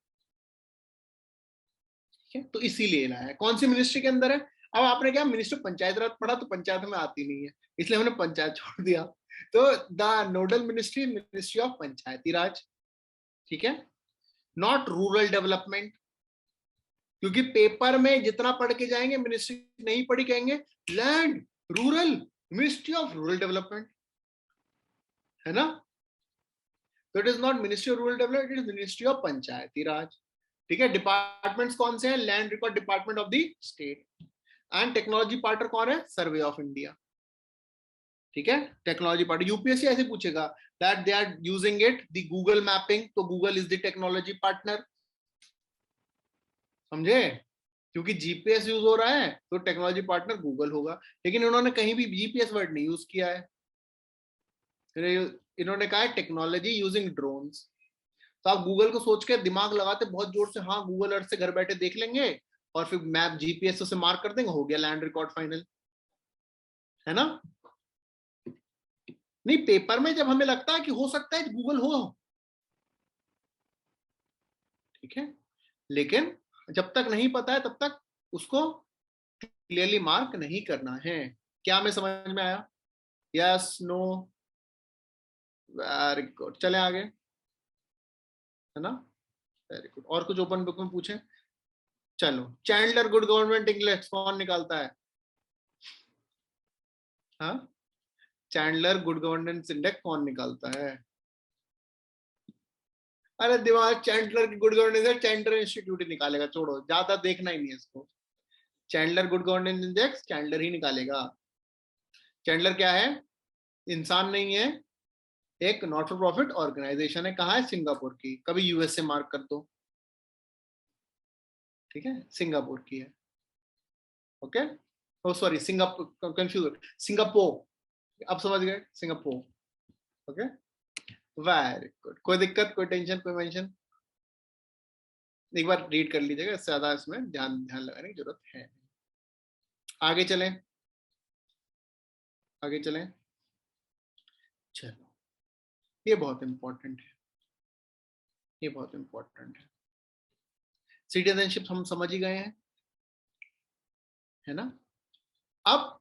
ठीक है। तो इसीलिए लाया है, कौन सी मिनिस्ट्री के अंदर है? अब आपने क्या मिनिस्टर पंचायत राज पढ़ा तो पंचायत में आती नहीं है, इसलिए हमने पंचायत छोड़ दिया, तो the nodal ministry, ministry of Panchayati Raj, ठीक है, नॉट रूरल डेवलपमेंट, क्योंकि पेपर में जितना पढ़ के जाएंगे, मिनिस्ट्री नहीं पढ़ी कहेंगे land rural, ministry of rural development, है ना। तो it is not ministry of rural development, it is ministry of Panchayati Raj. ठीक है, डिपार्टमेंट्स कौन से हैं? Land record department of the state, and technology partner कौन है? Survey of India. ठीक है, टेक्नोलॉजी पार्टनर यूपीएससी ऐसे पूछेगा that they are using it the Google mapping, तो Google is the technology partner, समझे, क्योंकि जीपीएस यूज हो रहा है तो टेक्नोलॉजी पार्टनर गूगल होगा। लेकिन इन्होंने कहीं भी जीपीएस वर्ड नहीं यूज किया है, इन्होंने कहा है टेक्नोलॉजी यूजिंग ड्रोन्स। तो आप गूगल को सोच के दिमाग लगाते बहुत जोर से, हाँ गूगल अर्थ से घर बैठे देख लेंगे और फिर मैप जीपीएस से मार्क कर देंगे, हो गया लैंड रिकॉर्ड फाइनल, है ना। नहीं, पेपर में जब हमें लगता है कि हो सकता है गूगल हो, ठीक है, लेकिन जब तक नहीं पता है तब तक उसको क्लियरली मार्क नहीं करना है। क्या हमें समझ में आया? यस, नो, वेरी गुड, चले आगे, है ना, वेरी गुड। और कुछ ओपन बुक में पूछे? चलो, चैंडलर गुड गवर्नमेंट इंडेक्स कौन निकालता है? हाँ, चैंडलर गुड गवर्नेंस इंडेक्स कौन निकालता है? अरे दिमाग, चैंडलर की गुड गवर्नेंस है, चैंडलर इंस्टीट्यूट ही निकालेगा, छोड़ो, ज्यादा देखना ही नहीं है इसको। Chandler good governance index Chandler ही निकालेगा। चैंडलर क्या है? इंसान नहीं है, एक नॉट फॉर प्रॉफिट ऑर्गेनाइजेशन है। कहाँ है? सिंगापुर की। कभी यूएस से मार्क कर दो, ठीक है, सिंगापुर की है। ओके, ओ सॉरी, सिंगापुर, कंफ्यूज, सिंगापुर, अब समझ गए, सिंगापुर। Okay, very good. कोई दिक्कत, कोई टेंशन, कोई मेंशन? एक बार रीड कर लीजिएगा, इससे ज्यादा इसमें ध्यान लगाने की जरूरत है। आगे चलें, आगे चलें, चलो, ये बहुत इंपॉर्टेंट है, ये बहुत इंपॉर्टेंट है। सिटीजनशिप हम समझ ही गए हैं, है ना। अब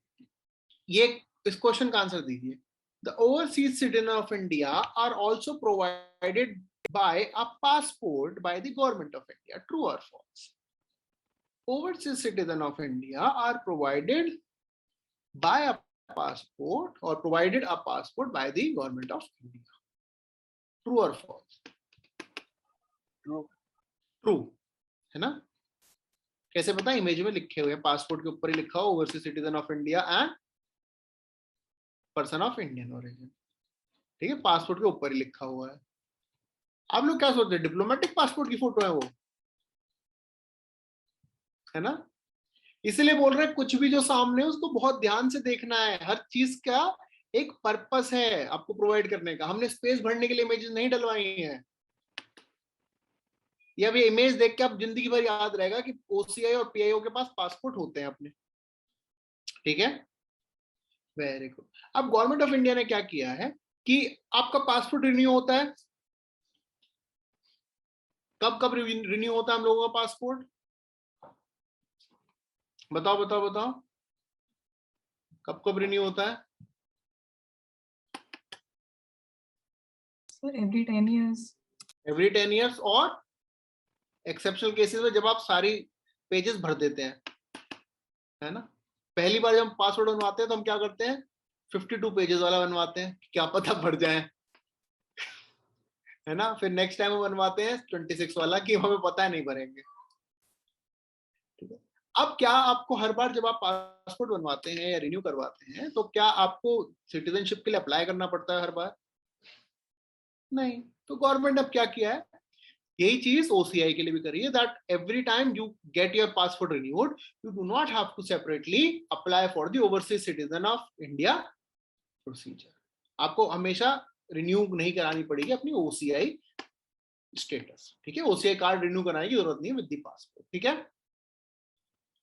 ये इस क्वेश्चन का आंसर दीजिए। The overseas citizen of India are also provided by a passport by the government of India. True or false? Overseas citizens of India are provided by a passport or provided a passport by the government of India. True or false? True. True, है ना। कैसे पता? Image में लिखे हुए, passport के ऊपर ही लिखा हो overseas citizen of India and person of Indian origin. ठीक है, पासपोर्ट के ऊपर ही लिखा हुआ है। आप लोग क्या सोचते हैं, डिप्लोमेटिक पासपोर्ट की फोटो है वो, है ना। इसलिए बोल रहे हैं कुछ भी जो सामने है उसको बहुत ध्यान से देखना है। हर चीज का एक पर्पस है आपको प्रोवाइड करने का। हमने स्पेस भरने के लिए इमेजेस नहीं डलवाई हैं। ये अभी इमेज देख के आप जिंदगी भर याद रहेगा कि ओसीआई और पीआईओ के पास पासपोर्ट होते हैं अपने। ठीक है, वेरी गुड। अब गवर्नमेंट ऑफ इंडिया ने क्या किया है कि आपका पासपोर्ट रिन्यू होता है। कब कब रिन्यू होता है हम लोगों का पासपोर्ट? बताओ बताओ बताओ, कब कब रिन्यू होता है? Sir, every 10 years. Every 10 years, और एक्सेप्शनल केसेस में जब आप सारी पेजेस भर देते हैं, है ना। पहली बार जब हम पासवर्ड बनवाते हैं तो हम क्या करते हैं, 52 पेजेस वाला बनवाते हैं, क्या पता भर जाए, है ना। फिर नेक्स्ट टाइम हम बनवाते हैं 26 वाला कि हमें पता है नहीं भरेंगे। ठीक है, अब क्या आपको हर बार जब आप पासपोर्ट बनवाते हैं या रिन्यू करवाते हैं तो क्या आपको सिटीजनशिप के लिए अप्लाई करना पड़ता है हर बार? नहीं। तो गवर्नमेंट ने अब क्या किया है, यही चीज ओसीआई के लिए भी करी है, that every time you get your passport renewed you do not have to separately apply for the overseas citizen of India procedure. आपको हमेशा रिन्यू नहीं करानी पड़ेगी अपनी ओसीआई स्टेटस। ठीक है, ओसीआई कार्ड रिन्यू कराने की जरूरत नहीं है विद द पासपोर्ट। ठीक है,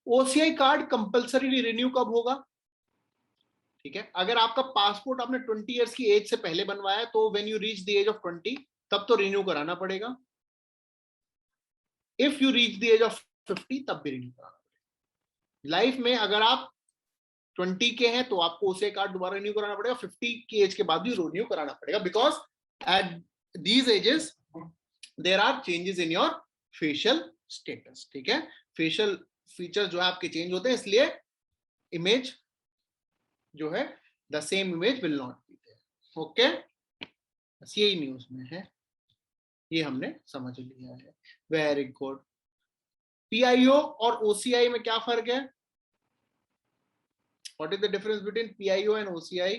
ओसीआई कार्ड कंपल्सरी रिन्यू कब होगा? ठीक है, अगर आपका पासपोर्ट आपने 20 इयर्स की एज से पहले बनवाया तो when you reach the age of 20 तब तो रिन्यू कराना पड़ेगा। If you reach the age of 50 तब भी रिन्यू कराना पड़ेगा। लाइफ में अगर आप 20 के हैं तो आपको ओसीआई कार्ड दोबारा रिन्यू कराना पड़ेगा, 50 की एज के बाद भी रिन्यू कराना पड़ेगा, because at these ages there are changes in your facial status. ठीक है, फेशियल फीचर्स जो है आपके चेंज होते हैं, इसलिए इमेज जो है the same image will not be there. Okay, बस यही न्यूज में है, ये हमने समझ लिया है। Very good. पीआईओ और ओसीआई में क्या फर्क है? What is the difference between PIO and OCI?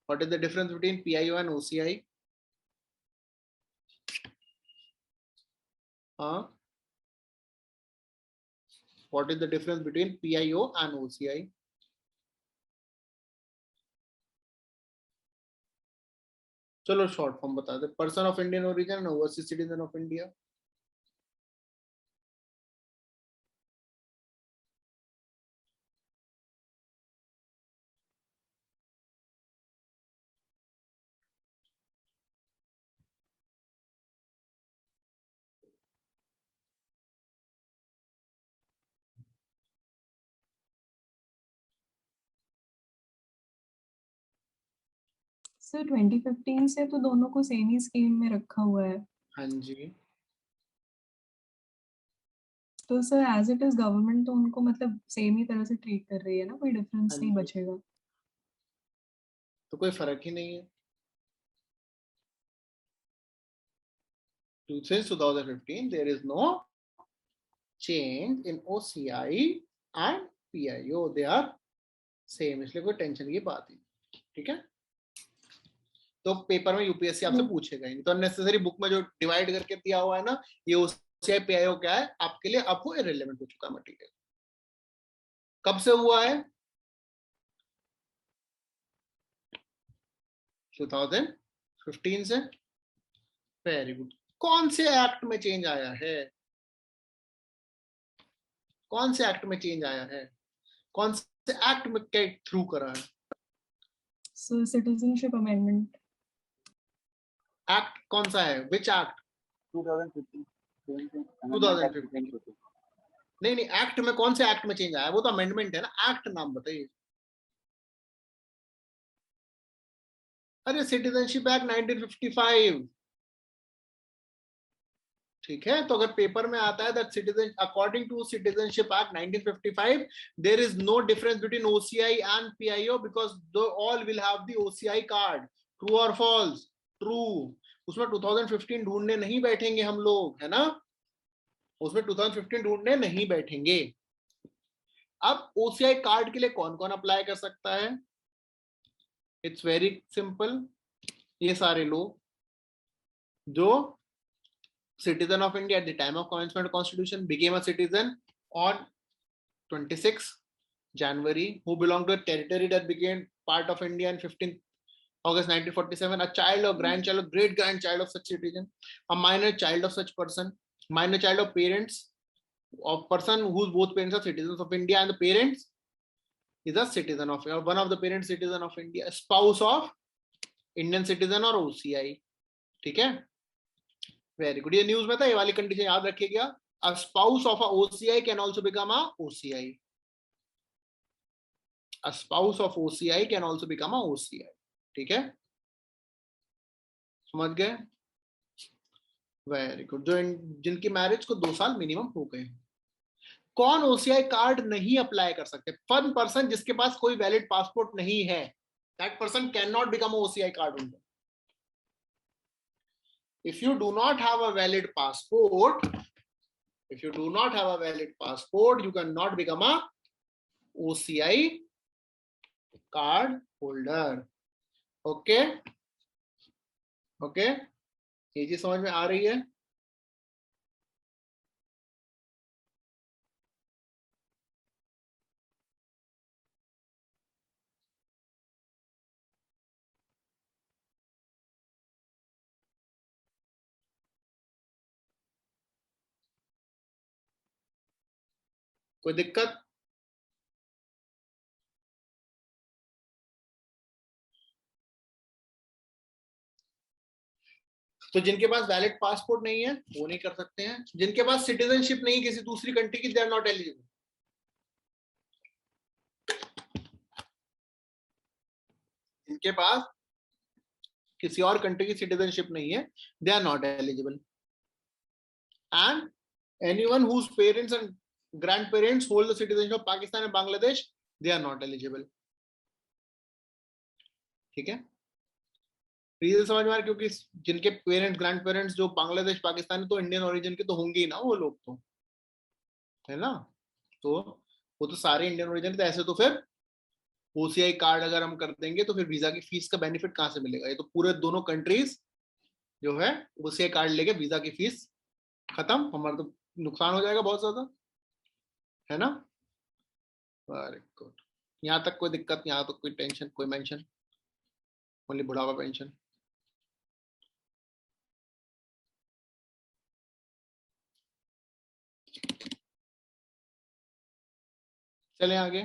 What is the difference between PIO and OCI? What is the difference between PIO and OCI? चलो शॉर्ट फॉर्म बता दे। Person of Indian origin and overseas citizen of India. Sir 2015 से तो दोनों को same ही scheme में रखा हुआ है। हाँ जी, तो sir as it is government तो उनको मतलब सेम ही तरह से ट्रीट कर रही है ना, कोई डिफरेंस हाँ नहीं जी। बचेगा। तो कोई फर्क ही नहीं है। Since 2015 there is no change in OCI and PIO, they are same, इसलिए कोई टेंशन की बात ही नहीं। ठीक है, तो पेपर में यूपीएससी आपसे पूछेगा ही नहीं। तो अननेसेसरी बुक में जो डिवाइड करके दिया हुआ है ना, ये ओसीआई पीआईओ क्या है आपके लिए, अब वो इररिलेवेंट हो चुका है मटेरियल। कब से हुआ है? 2015 से। Very good. कौन से एक्ट में चेंज आया है? कौन से एक्ट में चेंज आया है? कौन से एक्ट में के थ्रू करा है? सो सिटीजनशिप अमेंडमेंट एक्ट कौन सा है? Which act? 2015 2015। नहीं नहीं, एक्ट में कौन से एक्ट में चेंज आया? वो तो अमेंडमेंट है ना, एक्ट नाम बताइए। अरे सिटीजनशिप एक्ट 1955। ठीक है, तो अगर पेपर में आता है that citizen according to citizenship act 1955 there is no difference between OCI and PIO because though all will have the OCI card. True और फॉल्स? ट्रू। उसमें 2015 ढूंढने नहीं बैठेंगे हम लोग, है ना, उसमें 2015 ढूंढने नहीं बैठेंगे। अब ओसीआई कार्ड के लिए कौन कौन अप्लाई कर सकता है? It's very simple. ये सारे लोग जो citizen of India at the time of commencement of constitution, became a citizen on 26 January, who belonged to a territory that became part of India on 15th August 1947, a child or grandchild or great grandchild of such citizen, a minor child of such person, minor child of parents of person whose both parents are citizens of India and the parents is a citizen of, or one of the parents citizen of India, spouse of Indian citizen or OCI। ठीक है, very good. ये news में था, ये वाली condition याद रखिएगा। अ spouse of a OCI can also become a OCI. A spouse of OCI can also become a OCI. ठीक है, समझ गए? Very good. जो जिनकी मैरिज को 2 साल मिनिमम हो गए। कौन ओसीआई कार्ड नहीं अप्लाई कर सकते? वन पर्सन जिसके पास कोई वैलिड पासपोर्ट नहीं है, that person can not become OCI card holder. If you do not have a valid passport, you cannot become a OCI card holder. Okay? Okay? ये चीज समझ में आ रही है? कोई दिक्कत? तो जिनके पास वैलिड पासपोर्ट नहीं है वो नहीं कर सकते हैं। जिनके पास सिटीजनशिप नहीं किसी दूसरी कंट्री की, दे आर नॉट एलिजिबल। जिनके पास किसी और कंट्री की सिटीजनशिप नहीं है, they are not eligible. And anyone whose parents and grandparents hold the citizenship of Pakistan and Bangladesh, they are not eligible. ठीक है, रीजन समझ में आ रहा है, क्योंकि जिनके पेरेंट्स ग्रैंड पेरेंट्स जो बांग्लादेश पाकिस्तान तो इंडियन ओरिजिन के तो होंगे ही ना वो लोग, तो है ना, तो वो तो सारे इंडियन ओरिजिन, तो ऐसे तो फिर ओसीआई कार्ड अगर हम कर देंगे तो फिर वीजा की फीस का बेनिफिट कहाँ से मिलेगा? ये तो पूरे दोनों कंट्रीज जो है ओसीआई कार्ड लेके वीजा की फीस खत्म, हमारा तो नुकसान हो जाएगा बहुत ज्यादा, है ना। वेरी गुड, यहाँ तक कोई दिक्कत, यहाँ तक कोई टेंशन, कोई मेंशन, ओनली बुढ़ापा पेंशन। चलें आगे,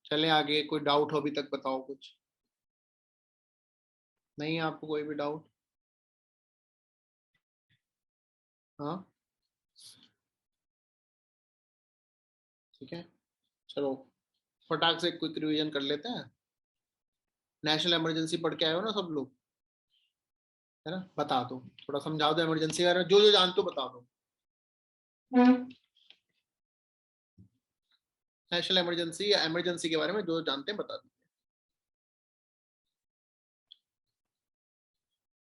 चलें आगे, कोई डाउट हो अभी तक बताओ, कुछ नहीं है आपको कोई भी डाउट? हाँ ठीक है, चलो फटाक से क्विक रिवीजन कर लेते हैं। नेशनल इमरजेंसी पढ़ के आए हो ना सब लोग, है ना, बता दो, थोड़ा समझा दो इमरजेंसी के बारे में, जो जो जानते हो बता दो। नेशनल इमरजेंसी या इमरजेंसी के बारे में जो जानते हैं बता दीजिए।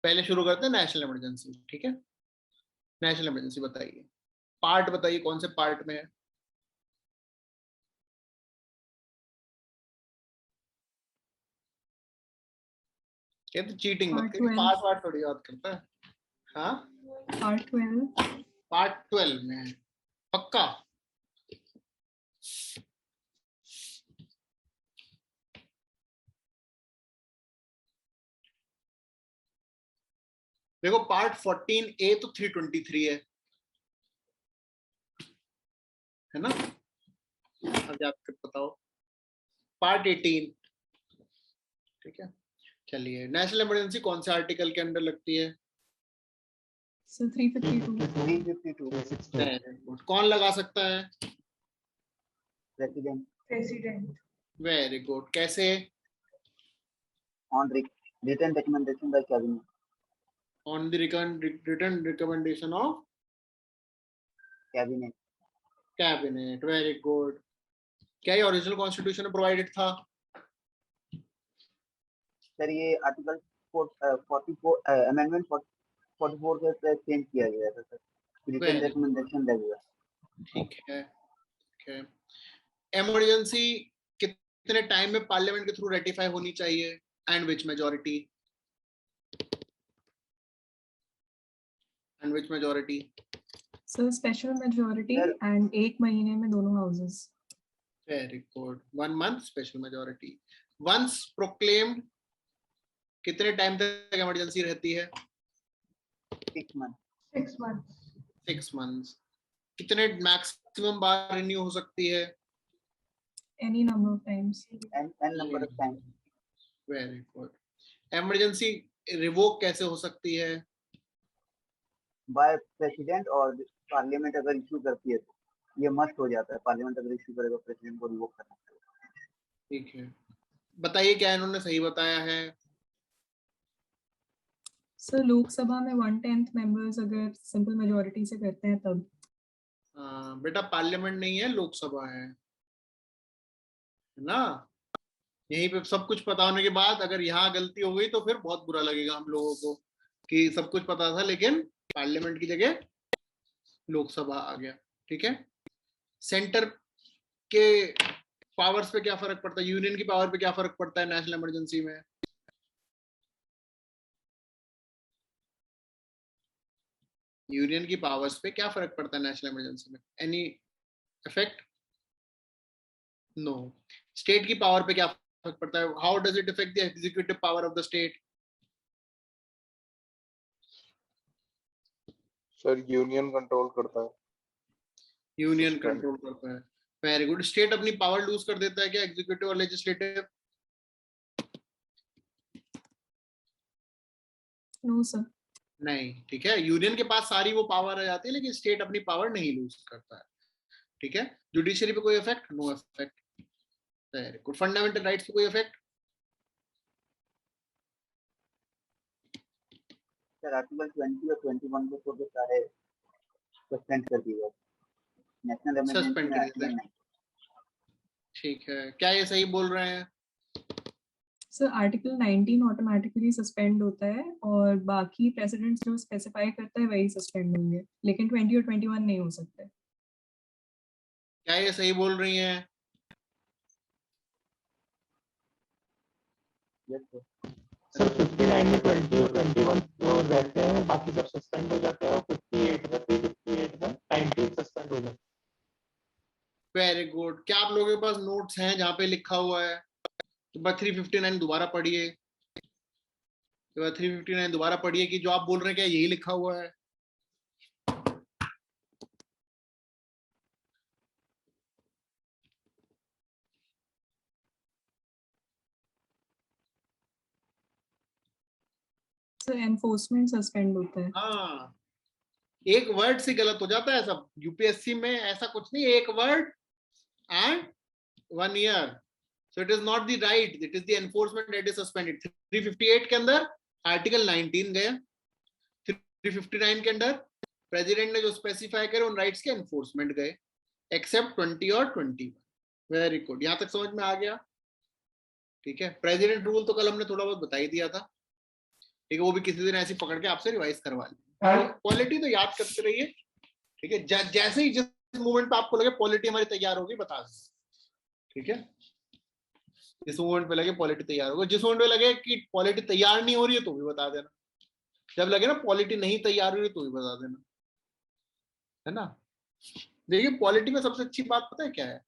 पहले शुरू करते हैं नेशनल इमरजेंसी, ठीक है। नेशनल इमरजेंसी बताइए, पार्ट बताइए कौन से पार्ट में है? ये तो चीटिंग मत करिए, पार्ट वार्ट थोड़ी याद करता है। हाँ पार्ट 12। पार्ट 12 में है पक्का? देखो पार्ट 14A तो 323 है ना, अब याद कर बताओ। पार्ट 18, ठीक है। चलिए, नेशनल इमरजेंसी कौन से आर्टिकल के अंडर लगती है? So 352। 352 कौन लगा सकता है? President President. वेरी गुड, कैसे? On written recommendation by cabinet on the written recommendation of cabinet cabinet, very good. क्या ये ओरिजिनल कॉन्स्टिट्यूशन में प्रोवाइडेड था? सर ये आर्टिकल 44 अमेंडमेंट 44 से चेंज किया गया था सर, रिटन Very रिकमेंडेशन लगेगा। ठीक है, ठीक है। इमरजेंसी कितने टाइम में पार्लियामेंट के थ्रू रेटिफाई होनी चाहिए and which majority? And which majority? So special majority Sir- and 1 महीने में दोनों houses। Very good, 1 month special majority. Once proclaimed कितने टाइम तक इमरजेंसी रहती है? 6 मंथ 6 months. 6 months। कितने मैक्सिमम बार रिन्यू हो सकती है? Any number of times। And number of time. Very good. Emergency revoke कैसे हो सकती है? बाय प्रेसिडेंट और पार्लियामेंट अगर इशू करती है तो ये मस्ट हो जाता है, पार्लियामेंट अगर इशू करेगा प्रेसिडेंट को रिवोक करना पड़ेगा। ठीक है, बताइए क्या इन्होंने सही बताया है? सर लोकसभा में 1/10 मेंबर्स अगर सिंपल मेजोरिटी से करते हैं तब। बेटा पार्लियामेंट नहीं है, लोकसभा है ना। यहीं पे सब कुछ पता होने के बाद अगर यहाँ गलती हो गई तो फिर बहुत बुरा लगेगा हम लोगों को कि सब कुछ पता था लेकिन पार्लियामेंट की जगह लोकसभा आ गया, ठीक है। सेंटर के पावर्स पे क्या फर्क पड़ता है, यूनियन की पावर पे क्या फर्क पड़ता है नेशनल इमरजेंसी में? यूनियन की पावर्स पे क्या फर्क पड़ता है नेशनल इमरजेंसी में? Any effect? नो। स्टेट की पावर पे क्या फर्क पड़ता है? How does it effect the executive power of the state? Sir union control करता है। Union System. कंट्रोल करता है। Very good. स्टेट अपनी पावर लूज कर देता है क्या, एग्जीक्यूटिव और लेजिस्लेटिव? No sir. नहीं, ठीक है। यूनियन के पास सारी वो पावर आ जाती है लेकिन स्टेट अपनी पावर नहीं लूज करता है, ठीक है। जुडिशरी पे कोई effect? No effect. Very good. Fundamental rights पे कोई इफेक्ट? सर आर्टिकल 20 और 21 को तो सारे सस्पेंड कर दिए नेशनल सस्पेंड इमरजेंसी में कर आर्टिकल दिए 9। ठीक है, क्या ये सही बोल रहे हैं? सर आर्टिकल 19 ऑटोमेटिकली सस्पेंड होता है और बाकी प्रेसिडेंट्स जो स्पेसिफाई करता है वही सस्पेंड होंगे, लेकिन 20 और 21 नहीं हो सकते। क्या ये सही बोल रही हैं? Yes sir. सर 59 में 20 और 21 जो रहते हैं बाकी सब सस्पेंड हो जाते हैं और 58 में 358 में 19 सस्पेंड हो जाते हैं। Very good. क्या आप लोगों के पास नोट्स हैं जहाँ पे लिखा हुआ है? तो बस 359 दोबारा पढ़िए, 359 दोबारा पढ़िए कि जो आप बोल रहे हैं क्या यही लिखा हुआ है? सर एनफोर्समेंट सस्पेंड होता है। हाँ, एक वर्ड से गलत हो जाता है सब। यूपीएससी में ऐसा कुछ नहीं, एक word and 1 year, so it is not the right, it is the enforcement that is suspended. 358 के अंदर आर्टिकल 19 गया, 359 के अंदर प्रेसिडेंट ने जो स्पेसिफाई करे उन राइट्स के एनफोर्समेंट गए, एक्सेप्ट 20 और 21। वेरी गुड, यहां तक समझ में आ गया? ठीक है, प्रेसिडेंट रूल तो कल हमने थोड़ा बहुत बता ही दिया था, ठीक है, वो भी किसी दिन ऐसी पकड़ के आपसे रिवाइज करवा ली। पॉलिटी तो याद करते रहिए, ठीक है, जैसे ही जिस मूवमेंट पे आपको लगे पॉलिटी हमारी तैयार होगी बता दें, ठीक है, जिस मूवमेंट पे लगे पॉलिटी तैयार होगी, जिस मूवमेंट पे लगे कि पॉलिटी तैयार नहीं हो रही है तो भी बता देना, जब लगे ना पॉलिटी नहीं तैयार हो रही तो भी बता देना, है ना। देखिए पॉलिटी में सबसे अच्छी बात पता है क्या है?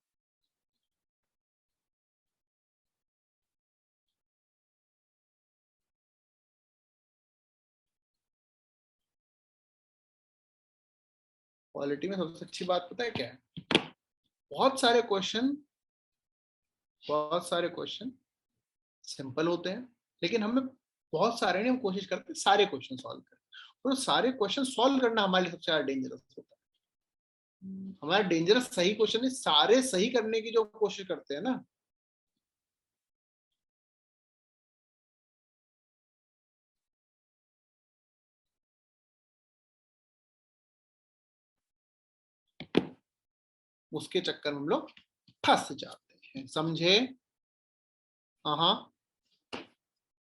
पॉलिटी में सबसे अच्छी बात पता है क्या है? बहुत सारे क्वेश्चन सिंपल होते हैं, लेकिन हमें बहुत सारे नहीं, हम कोशिश करते हैं सारे क्वेश्चन सॉल्व करें, और सारे क्वेश्चन सॉल्व करना हमारे लिए सबसे ज्यादा डेंजरस होता है। हमारा डेंजरस सही क्वेश्चन नहीं, सारे सही करने की जो कोशिश करते हैं ना, उसके चक्कर में हम लोग फंस जाते हैं, समझे? हाँ,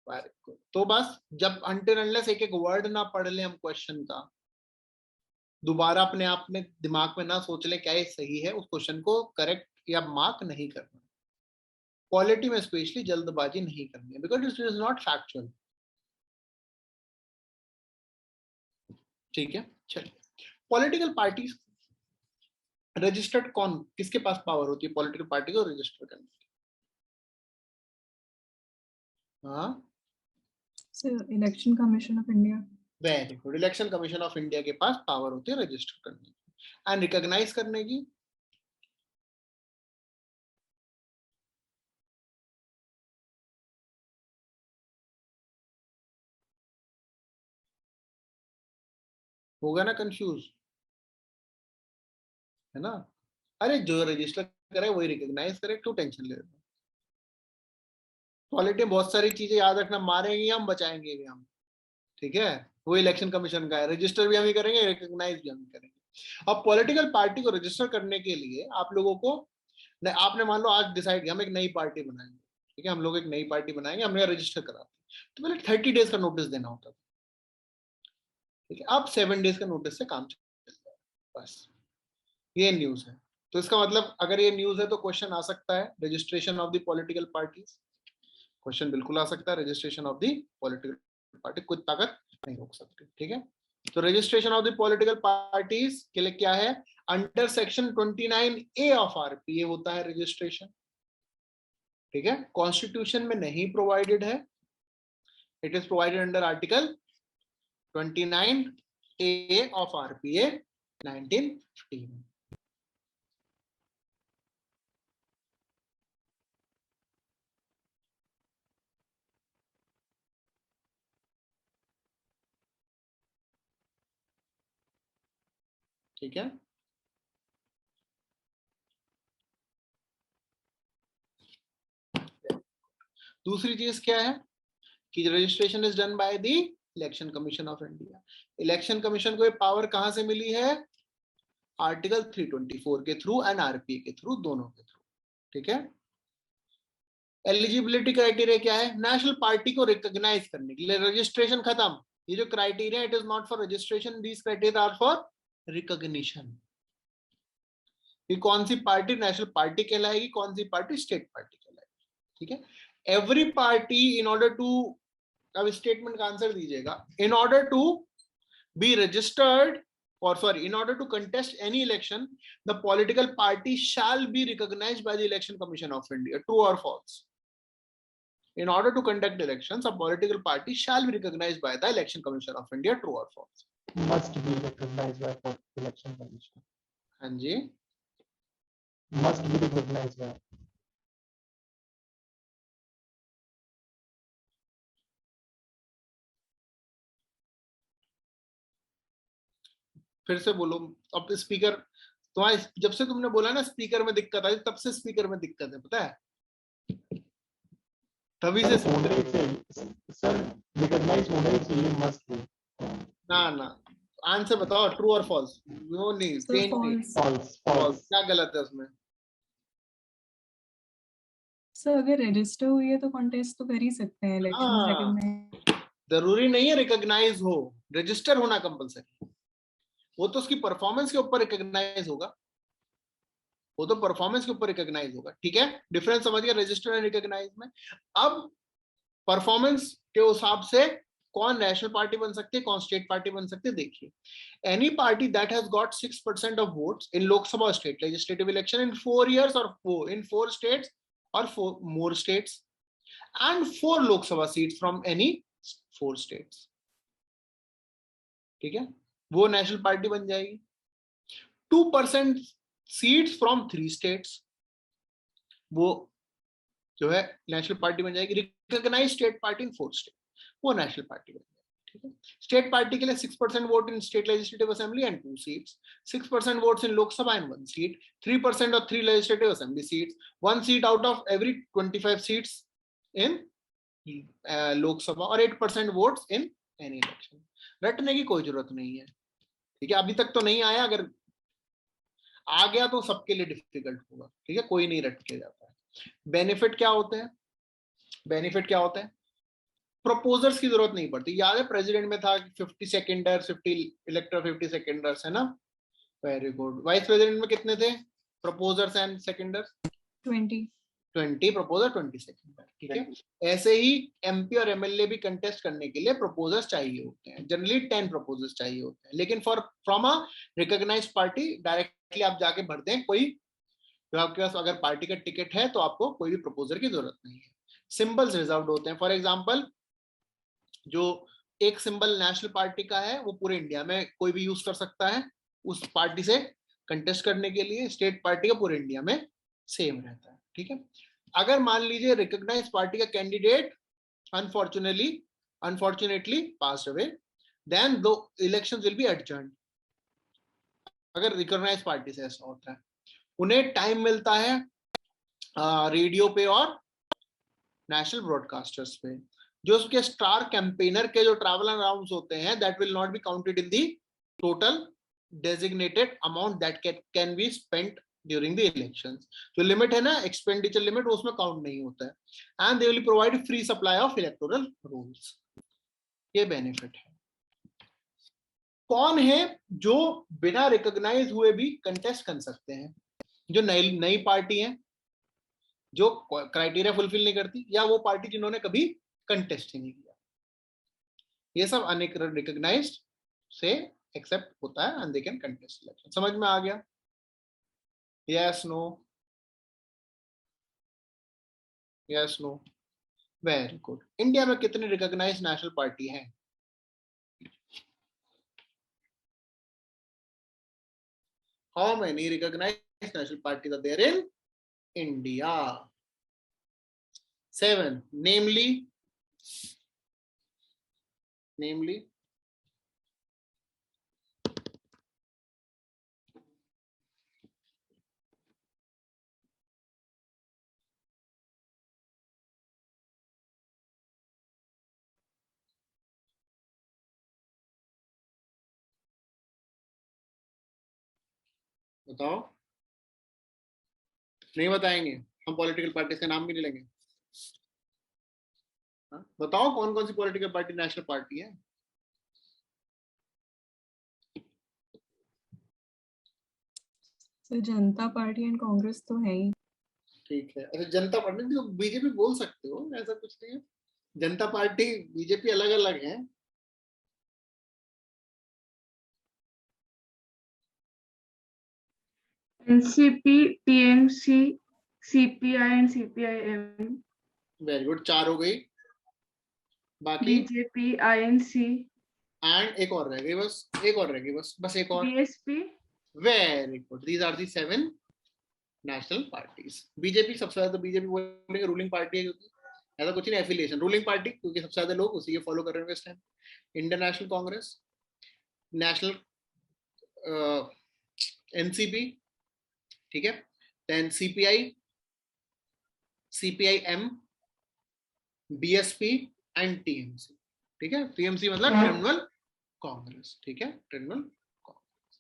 वेरी गुड। तो बस जब अनटिल अनलेस एक एक वर्ड ना पढ़ ले हम क्वेश्चन का, दोबारा अपने आप में दिमाग में ना सोच ले क्या ये सही है, उस क्वेश्चन को करेक्ट या मार्क नहीं करना। पॉलिटी में स्पेशली जल्दबाजी नहीं करनी है, because it is not factual. ठीक है, चलिए। पॉलिटिकल पार्टीज रजिस्टर्ड कौन, किसके पास पावर होती है पॉलिटिकल पार्टी को रजिस्टर करने की? हाँ, sir election commission of India. Very good, election commission of India के पास पावर होती है रजिस्टर करने की एंड रिकॉग्नाइज करने की। होगा ना कंफ्यूज, है ना? अरे जो रजिस्टर करे वही रिकॉग्नाइज करे, क्यों टेंशन ले रहे हो? पॉलिटी में बहुत सारी चीजें याद रखना, मारेंगे हम बचाएंगे भी हम, ठीक है। वो इलेक्शन कमीशन का है, रजिस्टर भी हम ही करेंगे, रिकॉग्नाइज भी हम ही करेंगे। अब पॉलिटिकल पार्टी को रजिस्टर करने के लिए आप लोगों को, आपने मान लो आज डिसाइड किया हम एक नई पार्टी बनाएंगे, ठीक है, हम लोग एक नई पार्टी बनाएंगे, हमने रजिस्टर करा, तो पहले 30 डेज का नोटिस देना होता था, ठीक है, अब 7 डेज का नोटिस से काम चल जाएगा, बस ये न्यूज है। तो इसका मतलब अगर ये न्यूज है तो क्वेश्चन आ सकता है registration of the political parties, question बिल्कुल आ सकता है registration of the political party, कोई ताकत नहीं रोक सकती, ठीक है। तो registration of the political parties के लिए क्या है, under section 29A of RPA होता है रजिस्ट्रेशन, ठीक है, कॉन्स्टिट्यूशन में नहीं प्रोवाइडेड है, it is provided under article 29A of RPA 1915। ठीक है, दूसरी चीज क्या है कि registration is done by the election commission of India. Election commission को ये पावर कहां से मिली है? आर्टिकल 324 के थ्रू एंड आरपीए के थ्रू, दोनों के थ्रू। ठीक है। एलिजिबिलिटी क्राइटेरिया क्या है? नेशनल पार्टी को रिकॉग्नाइज करने के लिए। रजिस्ट्रेशन खत्म, ये जो criteria it is not for registration, these criteria are for recognition. कि कौन सी पार्टी नेशनल पार्टी कहलाएगी, कौन सी पार्टी स्टेट पार्टी कहलाएगी। ठीक है। Every party in order to, अब स्टेटमेंट का आंसर दीजिएगा, in order to be registered or sorry, in order to contest any election, the political party shall be recognized by the Election Commission of India. True or false? In order to conduct elections, a political party shall be recognized by the Election Commission of India. True or false? Must be recognized by the election commission. हाँ जी, Must be recognized by. फिर से बोलो। अब speaker तुम्हारे, जब से तुमने बोला ना स्पीकर में दिक्कत आई, तब से स्पीकर में दिक्कत है, पता है? तभी से होना ही चाहिए सर, रिकॉग्नाइज होना ही चाहिए, मस्ट बी। ना आंसर बताओ, ट्रू और फॉल्स? वो नहीं, So चेंज नहीं। false. False False. फॉल्स। क्या गलत है उसमें? सर अगर रजिस्टर हुई है तो कॉन्टेस्ट तो कर ही सकते हैं इलेक्शन। हाँ, जरूरी नहीं है रिकॉग्नाइज हो, रजिस्टर होना कंपलसरी। वो तो उसकी परफॉर्मेंस के ऊपर रिकॉग्नाइज होगा, वो तो परफॉर्मेंस के ऊपर रिकॉग्नाइज होगा। ठीक है, डिफरेंस समझ गया रजिस्टर एंड रिकॉग्नाइज में। अब परफॉर्मेंस के हिसाब से कौन नेशनल पार्टी बन सकती है, कौन स्टेट पार्टी बन सकती है। देखिए, any party that has got 6% of votes in Lok Sabha state legislative election in 4 years और इन 4 states or 4 more states and 4 Lok Sabha seats from any 4 states. ठीक है, वो नेशनल पार्टी बन जाएगी। 2% सीट्स फ्रॉम 3 states, वो जो है नेशनल पार्टी बन जाएगी। Recognise state party in 4 states, वो नेशनल पार्टी बन जाएगी। ठीक है, स्टेट पार्टी के लिए 6% vote in state legislative assembly and 2 seats, 6% votes in Lok Sabha and 1 seat, 3% of 3 legislative assembly seats, 1 seat out of every 25 seats in Lok Sabha और 8% votes in any election. रटने की कोई जरूरत नहीं है। ठीक है, अभी तक तो नहीं आया, अगर आ गया तो सबके लिए डिफिकल्ट होगा। ठीक है, कोई नहीं रट के जाता है। बेनिफिट क्या होते हैं? बेनिफिट क्या होता है? प्रपोजर्स की जरूरत नहीं पड़ती। याद है प्रेसिडेंट में था 50 सेकेंडर्स, 50 इलेक्टर, 50 सेकेंडर्स, है ना? Very good. वाइस प्रेसिडेंट में कितने थे प्रपोजर्स एंड सेकेंडर्स? 20. 20 प्रपोजर, 20 सेकेंडर। ठीक है, ऐसे ही एमपी और एमएलए भी कंटेस्ट करने के लिए प्रपोजर्स चाहिए होते हैं। जनरली 10 प्रपोजर्स चाहिए होते हैं, लेकिन for from a recognised party directly आप जाके भर दें कोई, तो आपके पास अगर पार्टी का टिकट है तो आपको कोई भी प्रपोजर की जरूरत नहीं है। सिंबल्स रिजर्व्ड होते हैं। फॉर एग्जांपल, जो एक सिंबल नेशनल पार्टी का है वो पूरे इंडिया में कोई भी यूज कर सकता है उस पार्टी से कंटेस्ट करने के लिए। स्टेट पार्टी का पूरे इंडिया में सेम रहता है। ठीक है, अगर मान लीजिए रिकॉग्नाइज्ड पार्टी का candidate unfortunately passed away, then the elections will be adjourned. अगर रिकॉग्नाइज्ड पार्टी से ऐसा होता है, उन्हें टाइम मिलता है रेडियो पे और नेशनल ब्रॉडकास्टर्स पे। जो उसके स्टार कैंपेनर के जो ट्रैवल अराउंड्स होते हैं, that will not be counted in the total designated amount that can be spent during the elections. जो लिमिट है ना, एक्सपेंडिचर लिमिट, वो उसमें काउंट नहीं होता है। And they will provide free supply of electoral rolls. ये बेनिफिट है। कौन है जो बिना रिकॉग्नाइज हुए भी कंटेस्ट कर सकते हैं? जो नई पार्टी है, जो क्राइटेरिया फुलफिल नहीं करती, या वो पार्टी जिन्होंने कभी कंटेस्ट ही नहीं किया। ये सब अनरिकॉग्नाइज्ड से एक्सेप्ट होता है and they can contest election. समझ में आ गया? Yes, no? Yes, no? Very good. India में कितनी रिकॉग्नाइज्ड नेशनल पार्टी है? How many recognised national parties are there in India? 7, namely बताओ। नहीं बताएंगे हम, पॉलिटिकल पार्टी का नाम भी नहीं लेंगे। हाँ? बताओ कौन कौन सी पॉलिटिकल पार्टी नेशनल पार्टी है। Sir Janata party and Congress तो है ही। ठीक है, अच्छा जनता पार्टी तो बीजेपी बोल सकते हो, ऐसा कुछ नहीं है। जनता पार्टी बीजेपी अलग अलग है। NCP, TMC, CPI and CPIM, very good, 4 हो गई। बाकी बीजेपी, आईएनसी, एंड एक और रह गई, बस एक और रह गई, बस एक और। BSP. Very good, these are the 7 national parties. BJP सबसे ज्यादा, बीजेपी बोलेंगे रूलिंग पार्टी है, क्योंकि ऐसा कुछ नहीं, एफिलिएशन रूलिंग पार्टी, क्योंकि सबसे ज्यादा लोग उसी के फॉलो कर रहे हैं इस time. Indian national Congress, national NCP, ठीक है, then CPI, CPIM, BSP and TMC. ठीक है, टीएमसी मतलब तृणमूल कांग्रेस। ठीक है, तृणमूल कांग्रेस,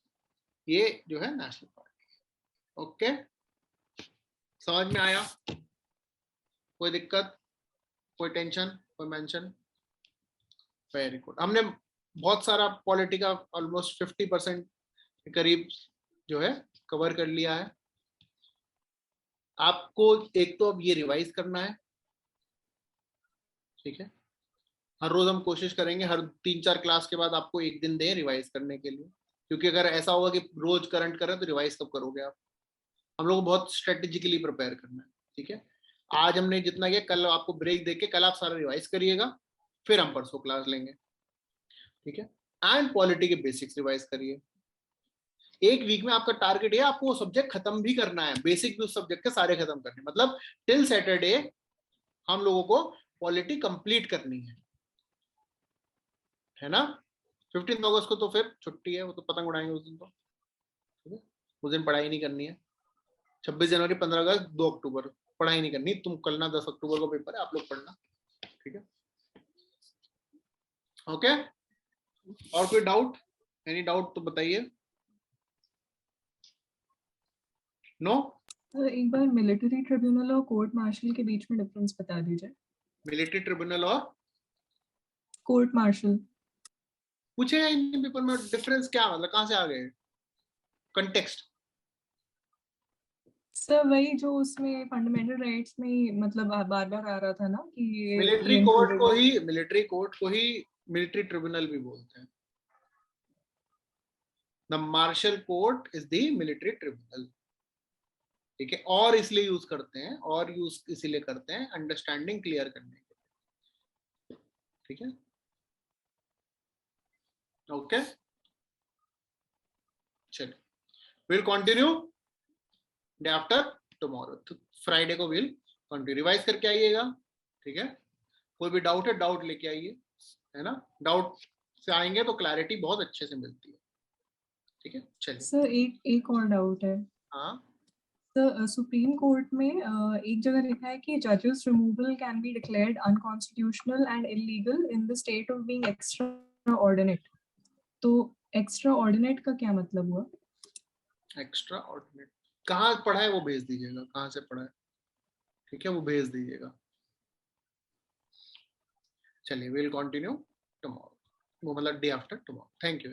ये जो है नेशनल पार्टी। ओके, समझ में आया? कोई दिक्कत, कोई टेंशन, कोई मेंशन? Very good. हमने बहुत सारा पॉलिटी का ऑलमोस्ट 50% के करीब जो है कवर कर लिया है। आपको एक तो अब ये रिवाइज करना है, ठीक है। हर रोज हम कोशिश करेंगे, हर 3-4 क्लास के बाद आपको एक दिन दें रिवाइज करने के लिए, क्योंकि अगर ऐसा होगा कि रोज करंट करें तो रिवाइज कब करोगे आप? हम लोग को बहुत स्ट्रेटेजिकली प्रिपेयर करना है, ठीक है। आज हमने जितना किया, कल आपको ब्रेक देके कल आप सारा रिवाइज करिएगा, फिर हम परसों क्लास लेंगे, ठीक है। एंड पॉलिटी के बेसिक्स रिवाइज करिए। एक वीक में आपका टारगेट है आपको वो सब्जेक्ट खत्म भी करना है, बेसिक भी उस सब्जेक्ट के सारे खत्म करने, मतलब टिल सैटरडे हम लोगों को पॉलिटी कंप्लीट करनी है ना। 15 अगस्त को तो फिर छुट्टी है, वो तो पतंग उड़ाएंगे उस दिन, तो ठीक है, उस दिन पढ़ाई नहीं करनी है। 26 जनवरी, 15 अगस्त, 2 अक्टूबर पढ़ाई नहीं करनी, तुम कल ना 10 अक्टूबर को पेपर है, आप लोग पढ़ना, ठीक है। ओके, और कोई डाउट? एनी डाउट तो बताइए। नो? एक बार मिलिट्री ट्रिब्यूनल और कोर्ट मार्शल के बीच में डिफरेंस बता दीजिए। मिलिट्री ट्रिब्यूनल और कोर्ट मार्शल पूछे या इंडियन पेपर में डिफरेंस क्या, मतलब कहां से आ गए? कंटेक्स्ट सर वही जो उसमें फंडामेंटल राइट्स में मतलब बार बार आ रहा था ना कि ये मिलिट्री कोर्ट को ही मिलिट्री ट्रिब्यूनल भी बोलते हैं। The martial court is the military tribunal, ठीक है। और इसलिए यूज करते हैं, और यूज इसीलिए करते हैं अंडरस्टैंडिंग क्लियर करने के लिए, ठीक है। ओके, चलिए, will continue day after tomorrow, Friday को विल कंटिन्यू। रिवाइज करके आइएगा, ठीक है। कोई भी डाउट है, डाउट लेके आइए, है ना। डाउट से आएंगे तो क्लैरिटी बहुत अच्छे से मिलती है, ठीक है। चलिए, सर एक और डाउट है। हाँ, सर सुप्रीम कोर्ट में एक जगह लिखा है कि जजेस removal can be declared unconstitutional and illegal in the state of being extra ordinate. तो एक्स्ट्रा ऑर्डिनेट का क्या मतलब हुआ? एक्स्ट्रा ऑर्डिनेट कहाँ पढ़ा है वो भेज दीजिएगा, कहाँ से पढ़ा है, ठीक है, वो भेज दीजिएगा। चलिए, विल कंटिन्यू टुमारो, वो मतलब day after tomorrow. Thank you.